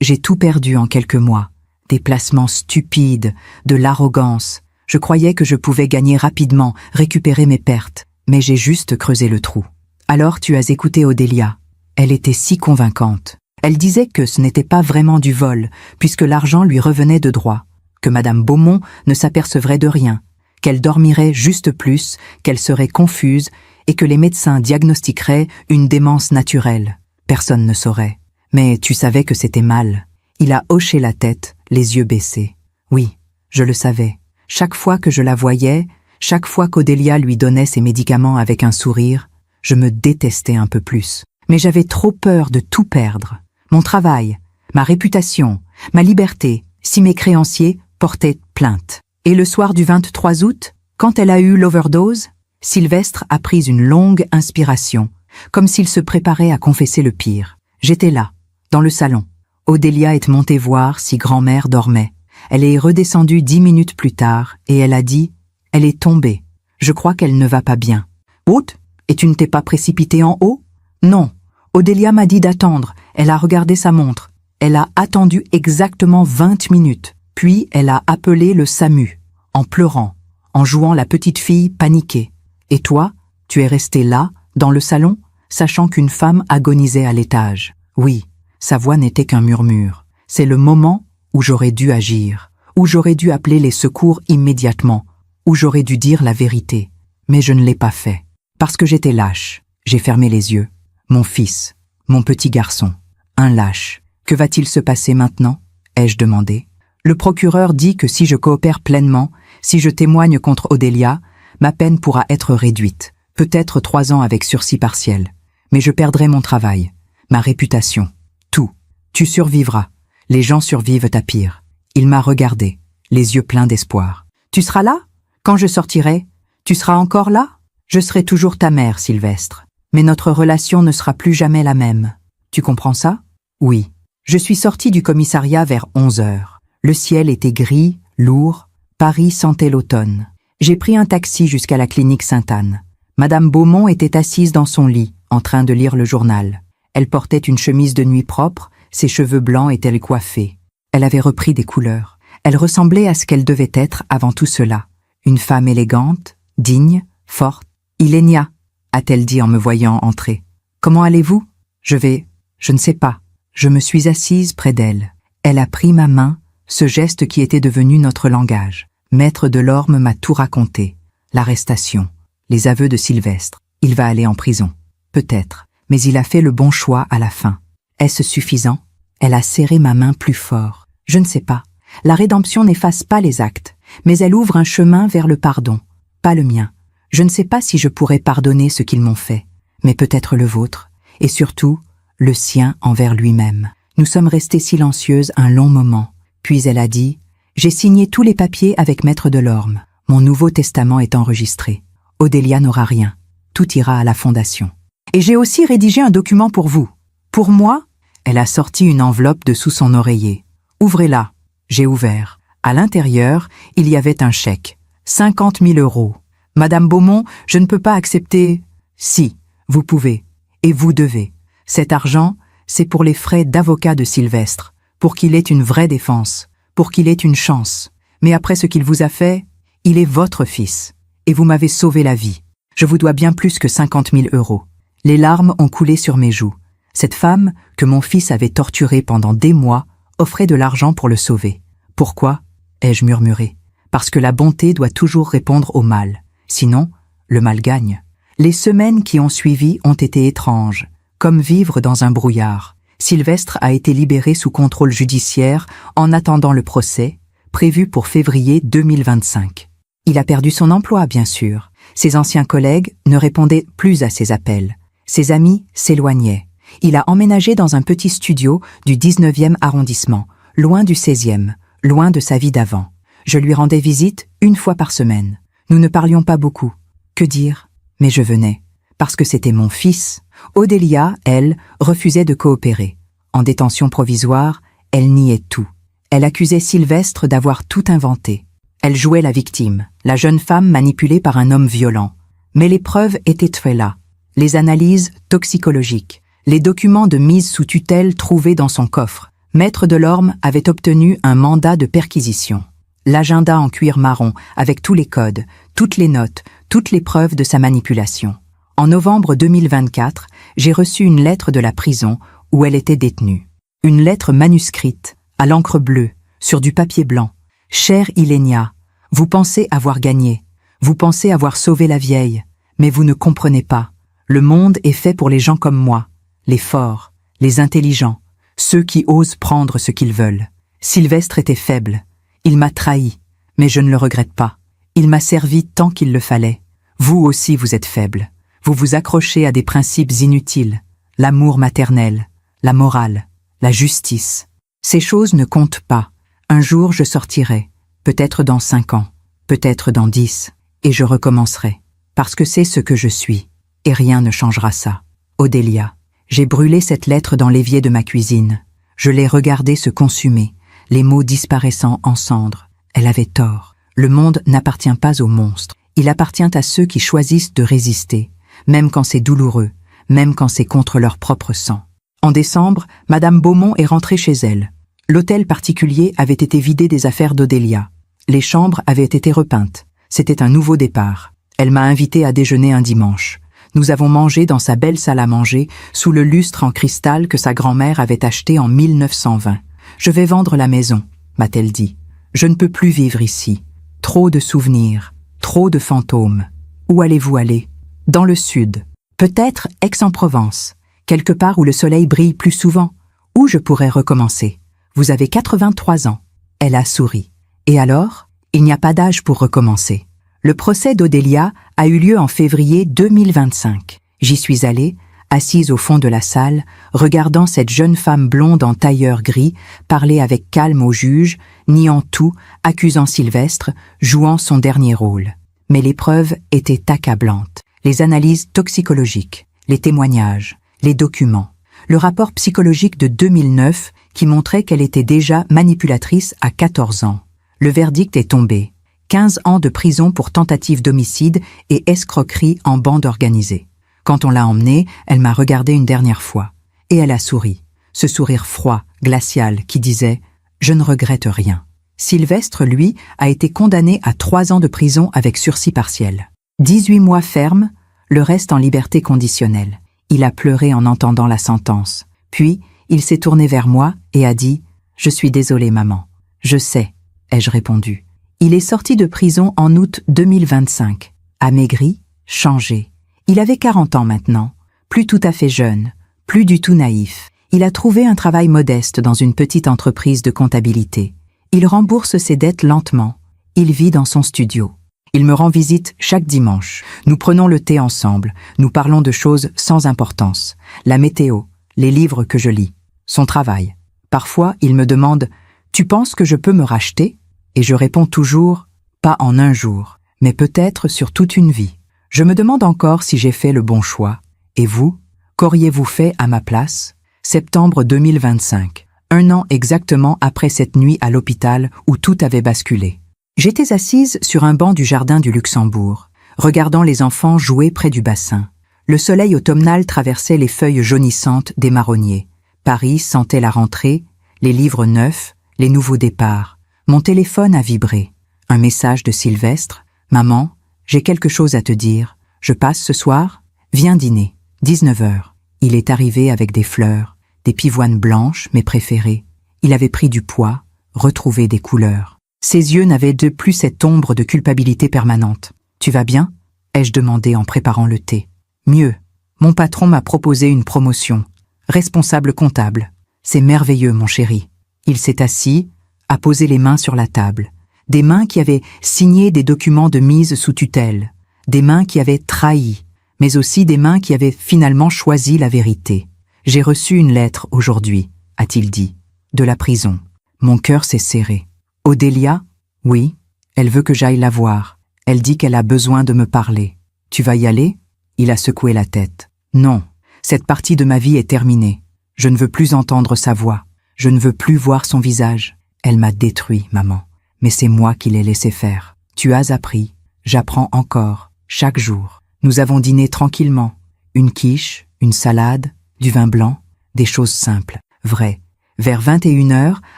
j'ai tout perdu en quelques mois. Des placements stupides, de l'arrogance. Je croyais que je pouvais gagner rapidement, récupérer mes pertes. Mais j'ai juste creusé le trou. Alors tu as écouté Odélia. Elle était si convaincante. Elle disait que ce n'était pas vraiment du vol, puisque l'argent lui revenait de droit, que Madame Beaumont ne s'apercevrait de rien, qu'elle dormirait juste plus, qu'elle serait confuse et que les médecins diagnostiqueraient une démence naturelle. Personne ne saurait. Mais tu savais que c'était mal. Il a hoché la tête, les yeux baissés. Oui, je le savais. Chaque fois que je la voyais, chaque fois qu'Odélia lui donnait ses médicaments avec un sourire, je me détestais un peu plus. Mais j'avais trop peur de tout perdre. Mon travail, ma réputation, ma liberté, si mes créanciers portaient plainte. Et le soir du 23 août, quand elle a eu l'overdose, Sylvestre a pris une longue inspiration, comme s'il se préparait à confesser le pire. J'étais là, dans le salon. Odélia est montée voir si grand-mère dormait. Elle est redescendue 10 minutes plus tard et elle a dit « Elle est tombée. Je crois qu'elle ne va pas bien. » « Haute, et tu ne t'es pas précipitée en haut? » Non. Odélia m'a dit d'attendre. Elle a regardé sa montre. Elle a attendu exactement 20 minutes. Puis elle a appelé le SAMU, en pleurant, en jouant la petite fille paniquée. Et toi, tu es resté là, dans le salon, sachant qu'une femme agonisait à l'étage. Oui, sa voix n'était qu'un murmure. C'est le moment où j'aurais dû agir, où j'aurais dû appeler les secours immédiatement, où j'aurais dû dire la vérité. Mais je ne l'ai pas fait. Parce que j'étais lâche. J'ai fermé les yeux. Mon fils, mon petit garçon, un lâche. Que va-t-il se passer maintenant? Ai-je demandé. Le procureur dit que si je coopère pleinement, si je témoigne contre Odélia, ma peine pourra être réduite, peut-être 3 ans avec sursis partiel. Mais je perdrai mon travail, ma réputation, tout. Tu survivras. Les gens survivent à pire. Il m'a regardé, les yeux pleins d'espoir. Tu seras là? Quand je sortirai, tu seras encore là? Je serai toujours ta mère, Sylvestre. Mais notre relation ne sera plus jamais la même. Tu comprends ça? Oui. Je suis sortie du commissariat vers 11 heures. Le ciel était gris, lourd. Paris sentait l'automne. J'ai pris un taxi jusqu'à la clinique Sainte-Anne. Madame Beaumont était assise dans son lit, en train de lire le journal. Elle portait une chemise de nuit propre, ses cheveux blancs étaient coiffés. Elle avait repris des couleurs. Elle ressemblait à ce qu'elle devait être avant tout cela. Une femme élégante, digne, forte. « Ilénia », a-t-elle dit en me voyant entrer. « Comment allez-vous ?»« Je ne sais pas. » Je me suis assise près d'elle. Elle a pris ma main, ce geste qui était devenu notre langage. Maître Delorme m'a tout raconté. L'arrestation, les aveux de Sylvestre. Il va aller en prison. Peut-être, mais il a fait le bon choix à la fin. Est-ce suffisant? Elle a serré ma main plus fort. Je ne sais pas. La rédemption n'efface pas les actes, mais elle ouvre un chemin vers le pardon. Pas le mien. Je ne sais pas si je pourrais pardonner ce qu'ils m'ont fait, mais peut-être le vôtre, et surtout, le sien envers lui-même. Nous sommes restées silencieuses un long moment, puis elle a dit « J'ai signé tous les papiers avec Maître Delorme. Mon nouveau testament est enregistré. Odélia n'aura rien. Tout ira à la fondation. Et j'ai aussi rédigé un document pour vous. Pour moi ?» Elle a sorti une enveloppe de sous son oreiller. « Ouvrez-la. » J'ai ouvert. À l'intérieur, il y avait un chèque. 50 000 €. « Madame Beaumont, je ne peux pas accepter... » « Si, vous pouvez. Et vous devez. Cet argent, c'est pour les frais d'avocat de Sylvestre, pour qu'il ait une vraie défense, pour qu'il ait une chance. Mais après ce qu'il vous a fait, il est votre fils. Et vous m'avez sauvé la vie. Je vous dois bien plus que 50 000 €. Les larmes ont coulé sur mes joues. Cette femme, que mon fils avait torturée pendant des mois, offrait de l'argent pour le sauver. Pourquoi? Ai-je murmuré. Parce que la bonté doit toujours répondre au mal. Sinon, le mal gagne. Les semaines qui ont suivi ont été étranges, comme vivre dans un brouillard. Sylvestre a été libéré sous contrôle judiciaire en attendant le procès, prévu pour février 2025. Il a perdu son emploi, bien sûr. Ses anciens collègues ne répondaient plus à ses appels. Ses amis s'éloignaient. Il a emménagé dans un petit studio du 19e arrondissement, loin du 16e, loin de sa vie d'avant. Je lui rendais visite une fois par semaine. Nous ne parlions pas beaucoup. Que dire? Mais je venais, parce que c'était mon fils. Odélia, elle, refusait de coopérer. En détention provisoire, elle niait tout. Elle accusait Sylvestre d'avoir tout inventé. Elle jouait la victime, la jeune femme manipulée par un homme violent. Mais les preuves étaient très là. Les analyses toxicologiques, les documents de mise sous tutelle trouvés dans son coffre. Maître Delorme avait obtenu un mandat de perquisition. L'agenda en cuir marron, avec tous les codes, toutes les notes, toutes les preuves de sa manipulation. En novembre 2024, j'ai reçu une lettre de la prison où elle était détenue. Une lettre manuscrite, à l'encre bleue, sur du papier blanc. « Chère Ilénia, vous pensez avoir gagné, vous pensez avoir sauvé la vieille, mais vous ne comprenez pas. Le monde est fait pour les gens comme moi, les forts, les intelligents, ceux qui osent prendre ce qu'ils veulent. Sylvestre était faible. Il m'a trahi, mais je ne le regrette pas. Il m'a servi tant qu'il le fallait. Vous aussi vous êtes faible. Vous vous accrochez à des principes inutiles. L'amour maternel, la morale, la justice. Ces choses ne comptent pas. Un jour je sortirai, peut-être dans 5 ans, peut-être dans 10, et je recommencerai. Parce que c'est ce que je suis, et rien ne changera ça. Odélia, j'ai brûlé cette lettre dans l'évier de ma cuisine. Je l'ai regardée se consumer, les mots disparaissant en cendres. Elle avait tort. Le monde n'appartient pas aux monstres. Il appartient à ceux qui choisissent de résister, même quand c'est douloureux, même quand c'est contre leur propre sang. En décembre, Madame Beaumont est rentrée chez elle. L'hôtel particulier avait été vidé des affaires d'Odélia. Les chambres avaient été repeintes. C'était un nouveau départ. Elle m'a invité à déjeuner un dimanche. Nous avons mangé dans sa belle salle à manger, sous le lustre en cristal que sa grand-mère avait acheté en 1920. « Je vais vendre la maison », m'a-t-elle dit. « Je ne peux plus vivre ici. Trop de souvenirs, trop de fantômes. Où allez-vous aller? Dans le sud. Peut-être Aix-en-Provence, quelque part où le soleil brille plus souvent, où je pourrais recommencer. Vous avez 83 ans. » Elle a souri. Et alors? Il n'y a pas d'âge pour recommencer. Le procès d'Odélia a eu lieu en février 2025. J'y suis allée, assise au fond de la salle, regardant cette jeune femme blonde en tailleur gris parler avec calme au juge, niant tout, accusant Sylvestre, jouant son dernier rôle. Mais les preuves étaient accablantes. Les analyses toxicologiques, les témoignages, les documents. Le rapport psychologique de 2009 qui montrait qu'elle était déjà manipulatrice à 14 ans. Le verdict est tombé. 15 ans de prison pour tentative d'homicide et escroquerie en bande organisée. Quand on l'a emmenée, elle m'a regardé une dernière fois. Et elle a souri. Ce sourire froid, glacial, qui disait « Je ne regrette rien ». Sylvestre, lui, a été condamné à 3 ans de prison avec sursis partiel. 18 mois ferme, le reste en liberté conditionnelle. Il a pleuré en entendant la sentence. Puis, il s'est tourné vers moi et a dit « Je suis désolée, maman. Je sais, ai-je répondu. Il est sorti de prison en août 2025. Amaigri, changé. Il avait 40 ans maintenant, plus tout à fait jeune, plus du tout naïf. Il a trouvé un travail modeste dans une petite entreprise de comptabilité. Il rembourse ses dettes lentement. Il vit dans son studio. Il me rend visite chaque dimanche. Nous prenons le thé ensemble. Nous parlons de choses sans importance. La météo, les livres que je lis, son travail. Parfois, il me demande « Tu penses que je peux me racheter ?» Et je réponds toujours « Pas en un jour, mais peut-être sur toute une vie. » Je me demande encore si j'ai fait le bon choix. Et vous, qu'auriez-vous fait à ma place? Septembre 2025, 1 an exactement après cette nuit à l'hôpital où tout avait basculé. J'étais assise sur un banc du jardin du Luxembourg, regardant les enfants jouer près du bassin. Le soleil automnal traversait les feuilles jaunissantes des marronniers. Paris sentait la rentrée, les livres neufs, les nouveaux départs. Mon téléphone a vibré. Un message de Sylvestre. « Maman, j'ai quelque chose à te dire. Je passe ce soir? Viens dîner. 19 h. » Il est arrivé avec des fleurs, des pivoines blanches, mes préférées. Il avait pris du poids, retrouvé des couleurs. Ses yeux n'avaient de plus cette ombre de culpabilité permanente. « Tu vas bien ?» ai-je demandé en préparant le thé. « Mieux. Mon patron m'a proposé une promotion. Responsable comptable. C'est merveilleux, mon chéri. » Il s'est assis, a posé les mains sur la table. Des mains qui avaient signé des documents de mise sous tutelle. Des mains qui avaient trahi, mais aussi des mains qui avaient finalement choisi la vérité. « J'ai reçu une lettre aujourd'hui, » a-t-il dit, « de la prison. » Mon cœur s'est serré. « Odélia? Oui, elle veut que j'aille la voir. Elle dit qu'elle a besoin de me parler. Tu vas y aller? » Il a secoué la tête. « Non, cette partie de ma vie est terminée. Je ne veux plus entendre sa voix. Je ne veux plus voir son visage. Elle m'a détruit, maman. Mais c'est moi qui l'ai laissé faire. Tu as appris. J'apprends encore, chaque jour. Nous avons dîné tranquillement. Une quiche, une salade, du vin blanc, des choses simples, vraies. Vers 21 h,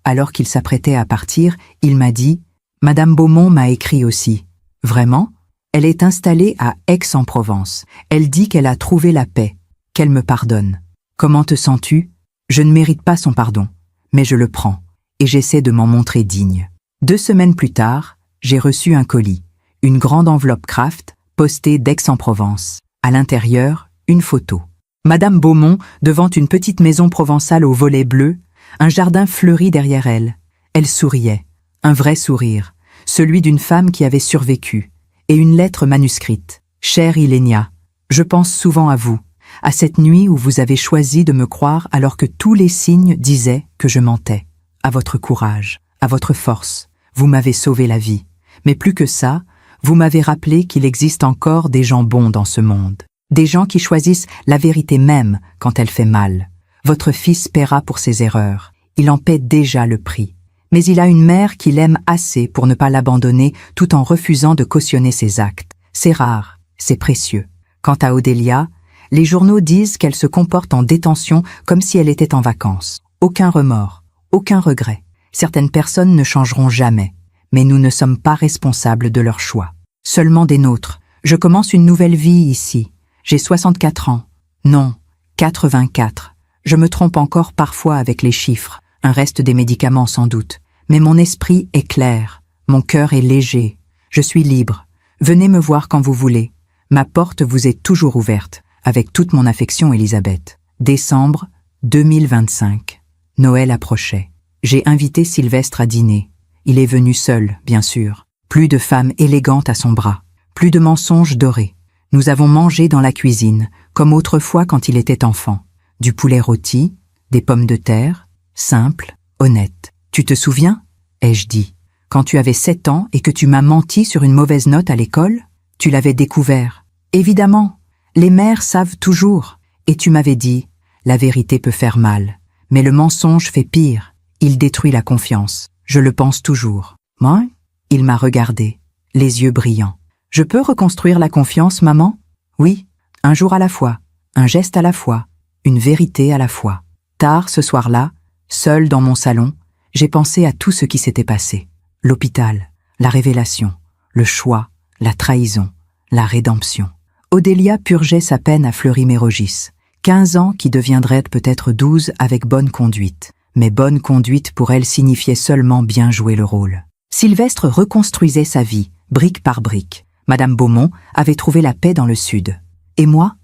alors qu'il s'apprêtait à partir, il m'a dit « Madame Beaumont m'a écrit aussi. » Vraiment? Elle est installée à Aix-en-Provence. Elle dit qu'elle a trouvé la paix, qu'elle me pardonne. Comment te sens-tu? Je ne mérite pas son pardon, mais je le prends, et j'essaie de m'en montrer digne. 2 semaines plus tard, j'ai reçu un colis, une grande enveloppe Kraft, postée d'Aix-en-Provence. À l'intérieur, une photo. Madame Beaumont devant une petite maison provençale aux volets bleus, un jardin fleuri derrière elle. Elle souriait, un vrai sourire, celui d'une femme qui avait survécu, et une lettre manuscrite. « Chère Ilénia, je pense souvent à vous, à cette nuit où vous avez choisi de me croire alors que tous les signes disaient que je mentais. À votre courage, à votre force, vous m'avez sauvé la vie. Mais plus que ça, vous m'avez rappelé qu'il existe encore des gens bons dans ce monde. Des gens qui choisissent la vérité même quand elle fait mal. Votre fils paiera pour ses erreurs. Il en paie déjà le prix. Mais il a une mère qui l'aime assez pour ne pas l'abandonner tout en refusant de cautionner ses actes. C'est rare, c'est précieux. Quant à Odélia, les journaux disent qu'elle se comporte en détention comme si elle était en vacances. Aucun remords, aucun regret. Certaines personnes ne changeront jamais, mais nous ne sommes pas responsables de leur choix. Seulement des nôtres. Je commence une nouvelle vie ici. J'ai 64 ans. Non, 84. Je me trompe encore parfois avec les chiffres, un reste des médicaments sans doute. Mais mon esprit est clair, mon cœur est léger. Je suis libre. Venez me voir quand vous voulez. Ma porte vous est toujours ouverte, avec toute mon affection, Elisabeth. Décembre 2025. Noël approchait. J'ai invité Sylvestre à dîner. Il est venu seul, bien sûr. Plus de femmes élégantes à son bras. Plus de mensonges dorés. Nous avons mangé dans la cuisine, comme autrefois quand il était enfant. Du poulet rôti, des pommes de terre, simple, honnête. Tu te souviens? Ai-je dit. Quand tu avais 7 ans et que tu m'as menti sur une mauvaise note à l'école, tu l'avais découvert. Évidemment, les mères savent toujours. Et tu m'avais dit, la vérité peut faire mal, mais le mensonge fait pire. Il détruit la confiance. Je le pense toujours. Moi? Il m'a regardé, les yeux brillants. Je peux reconstruire la confiance, maman? Oui, un jour à la fois, un geste à la fois, une vérité à la fois. Tard ce soir-là, seul dans mon salon, j'ai pensé à tout ce qui s'était passé. L'hôpital, la révélation, le choix, la trahison, la rédemption. Odélia purgeait sa peine à Fleury-Mérogis. 15 ans qui deviendraient peut-être 12 avec bonne conduite. mais bonne conduite pour elle signifiait seulement bien jouer le rôle. Sylvestre reconstruisait sa vie, brique par brique. Madame Beaumont avait trouvé la paix dans le Sud. Et moi,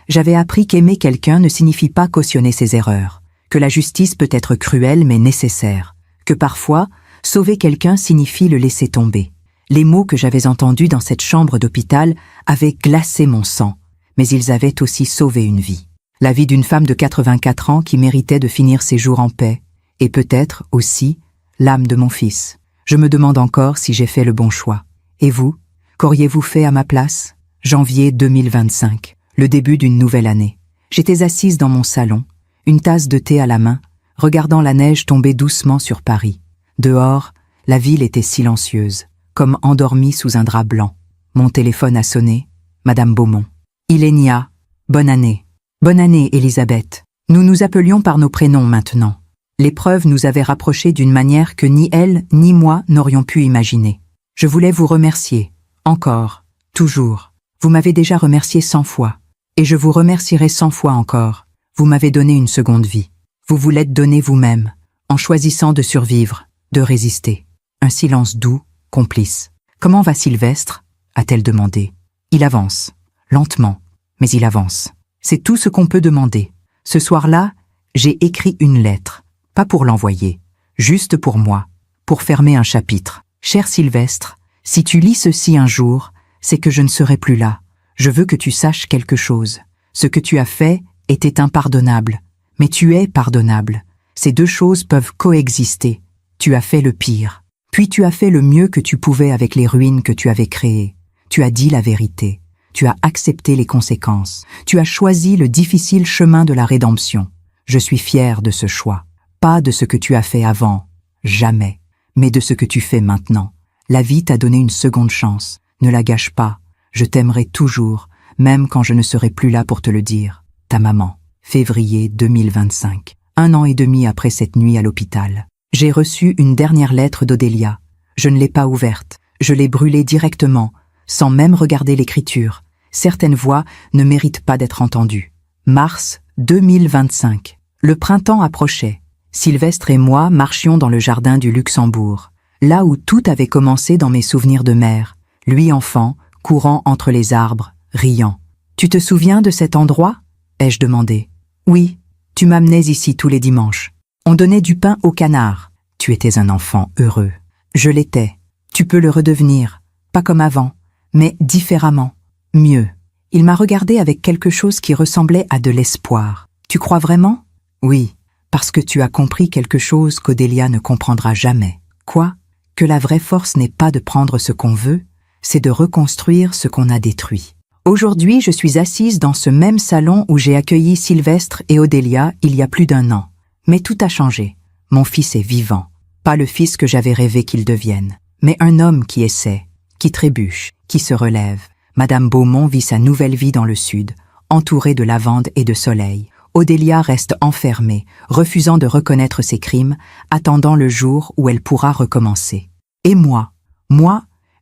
j'avais appris qu'aimer quelqu'un ne signifie pas cautionner ses erreurs, que la justice peut être cruelle mais nécessaire, que parfois, sauver quelqu'un signifie le laisser tomber. Les mots que j'avais entendus dans cette chambre d'hôpital avaient glacé mon sang, mais ils avaient aussi sauvé une vie. La vie d'une femme de 84 ans qui méritait de finir ses jours en paix, et peut-être aussi l'âme de mon fils. Je me demande encore si j'ai fait le bon choix. Et vous, qu'auriez-vous fait à ma place? Janvier 2025, le début d'une nouvelle année. J'étais assise dans mon salon, une tasse de thé à la main, regardant la neige tomber doucement sur Paris. Dehors, la ville était silencieuse, comme endormie sous un drap blanc. Mon téléphone a sonné. Madame Beaumont. Ilenia, bonne année. Bonne année, Elisabeth. Nous nous appelions par nos prénoms maintenant. L'épreuve nous avait rapprochés d'une manière que ni elle ni moi n'aurions pu imaginer. Je voulais vous remercier, encore, toujours. Vous m'avez déjà remercié 100 fois, et je vous remercierai 100 fois encore. Vous m'avez donné une seconde vie. Vous vous l'êtes donnée vous-même, en choisissant de survivre, de résister. Un silence doux, complice. Comment va Sylvestre? A-t-elle demandé. Il avance, lentement, mais il avance. C'est tout ce qu'on peut demander. Ce soir-là, j'ai écrit une lettre. Pas pour l'envoyer, juste pour moi, pour fermer un chapitre. Cher Sylvestre, si tu lis ceci un jour, c'est que je ne serai plus là. Je veux que tu saches quelque chose. Ce que tu as fait était impardonnable, mais tu es pardonnable. Ces deux choses peuvent coexister. Tu as fait le pire, puis tu as fait le mieux que tu pouvais avec les ruines que tu avais créées. Tu as dit la vérité, tu as accepté les conséquences, tu as choisi le difficile chemin de la rédemption. Je suis fier de ce choix. Pas de ce que tu as fait avant, jamais, mais de ce que tu fais maintenant. La vie t'a donné une seconde chance, ne la gâche pas, je t'aimerai toujours, même quand je ne serai plus là pour te le dire. Ta maman, février 2025, 1 an et demi après cette nuit à l'hôpital. J'ai reçu une dernière lettre d'Odélia. Je ne l'ai pas ouverte, je l'ai brûlée directement, sans même regarder l'écriture. Certaines voix ne méritent pas d'être entendues. Mars 2025, le printemps approchait. Sylvestre et moi marchions dans le jardin du Luxembourg, là où tout avait commencé dans mes souvenirs de mère, lui enfant, courant entre les arbres, riant. « Tu te souviens de cet endroit ?» ai-je demandé. « Oui, tu m'amenais ici tous les dimanches. On donnait du pain aux canards. Tu étais un enfant heureux. Je l'étais. Tu peux le redevenir, pas comme avant, mais différemment, mieux. » Il m'a regardé avec quelque chose qui ressemblait à de l'espoir. « Tu crois vraiment ?»« Oui. » Parce que tu as compris quelque chose qu'Odélia ne comprendra jamais. Quoi? Que la vraie force n'est pas de prendre ce qu'on veut, c'est de reconstruire ce qu'on a détruit. Aujourd'hui, je suis assise dans ce même salon où j'ai accueilli Sylvestre et Odélia il y a plus d'1 an. Mais tout a changé. Mon fils est vivant. Pas le fils que j'avais rêvé qu'il devienne, mais un homme qui essaie, qui trébuche, qui se relève. Madame Beaumont vit sa nouvelle vie dans le Sud, entourée de lavande et de soleil. Odélia reste enfermée, refusant de reconnaître ses crimes, attendant le jour où elle pourra recommencer. Et moi,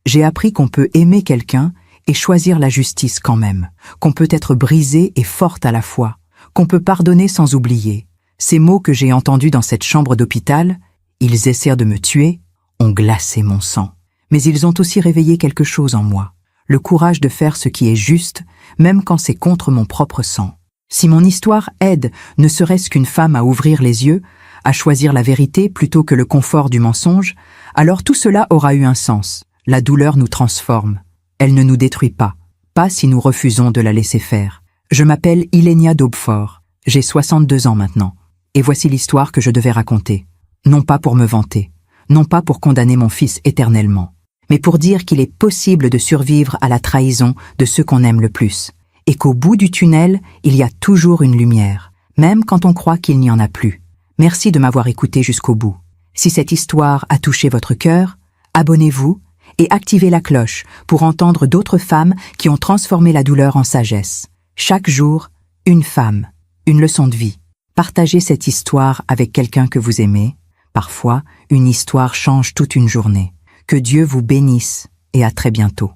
j'ai appris qu'on peut aimer quelqu'un et choisir la justice quand même, qu'on peut être brisée et forte à la fois, qu'on peut pardonner sans oublier. Ces mots que j'ai entendus dans cette chambre d'hôpital, ils essayèrent de me tuer, ont glacé mon sang. Mais ils ont aussi réveillé quelque chose en moi, le courage de faire ce qui est juste, même quand c'est contre mon propre sang. Si mon histoire aide ne serait-ce qu'une femme à ouvrir les yeux, à choisir la vérité plutôt que le confort du mensonge, alors tout cela aura eu un sens. La douleur nous transforme. Elle ne nous détruit pas si nous refusons de la laisser faire. Je m'appelle Ilenia d'Aubefort. J'ai 62 ans maintenant. Et voici l'histoire que je devais raconter. Non pas pour me vanter, non pas pour condamner mon fils éternellement, mais pour dire qu'il est possible de survivre à la trahison de ceux qu'on aime le plus. Et qu'au bout du tunnel, il y a toujours une lumière, même quand on croit qu'il n'y en a plus. Merci de m'avoir écouté jusqu'au bout. Si cette histoire a touché votre cœur, abonnez-vous et activez la cloche pour entendre d'autres femmes qui ont transformé la douleur en sagesse. Chaque jour, une femme, une leçon de vie. Partagez cette histoire avec quelqu'un que vous aimez. Parfois, une histoire change toute une journée. Que Dieu vous bénisse et à très bientôt.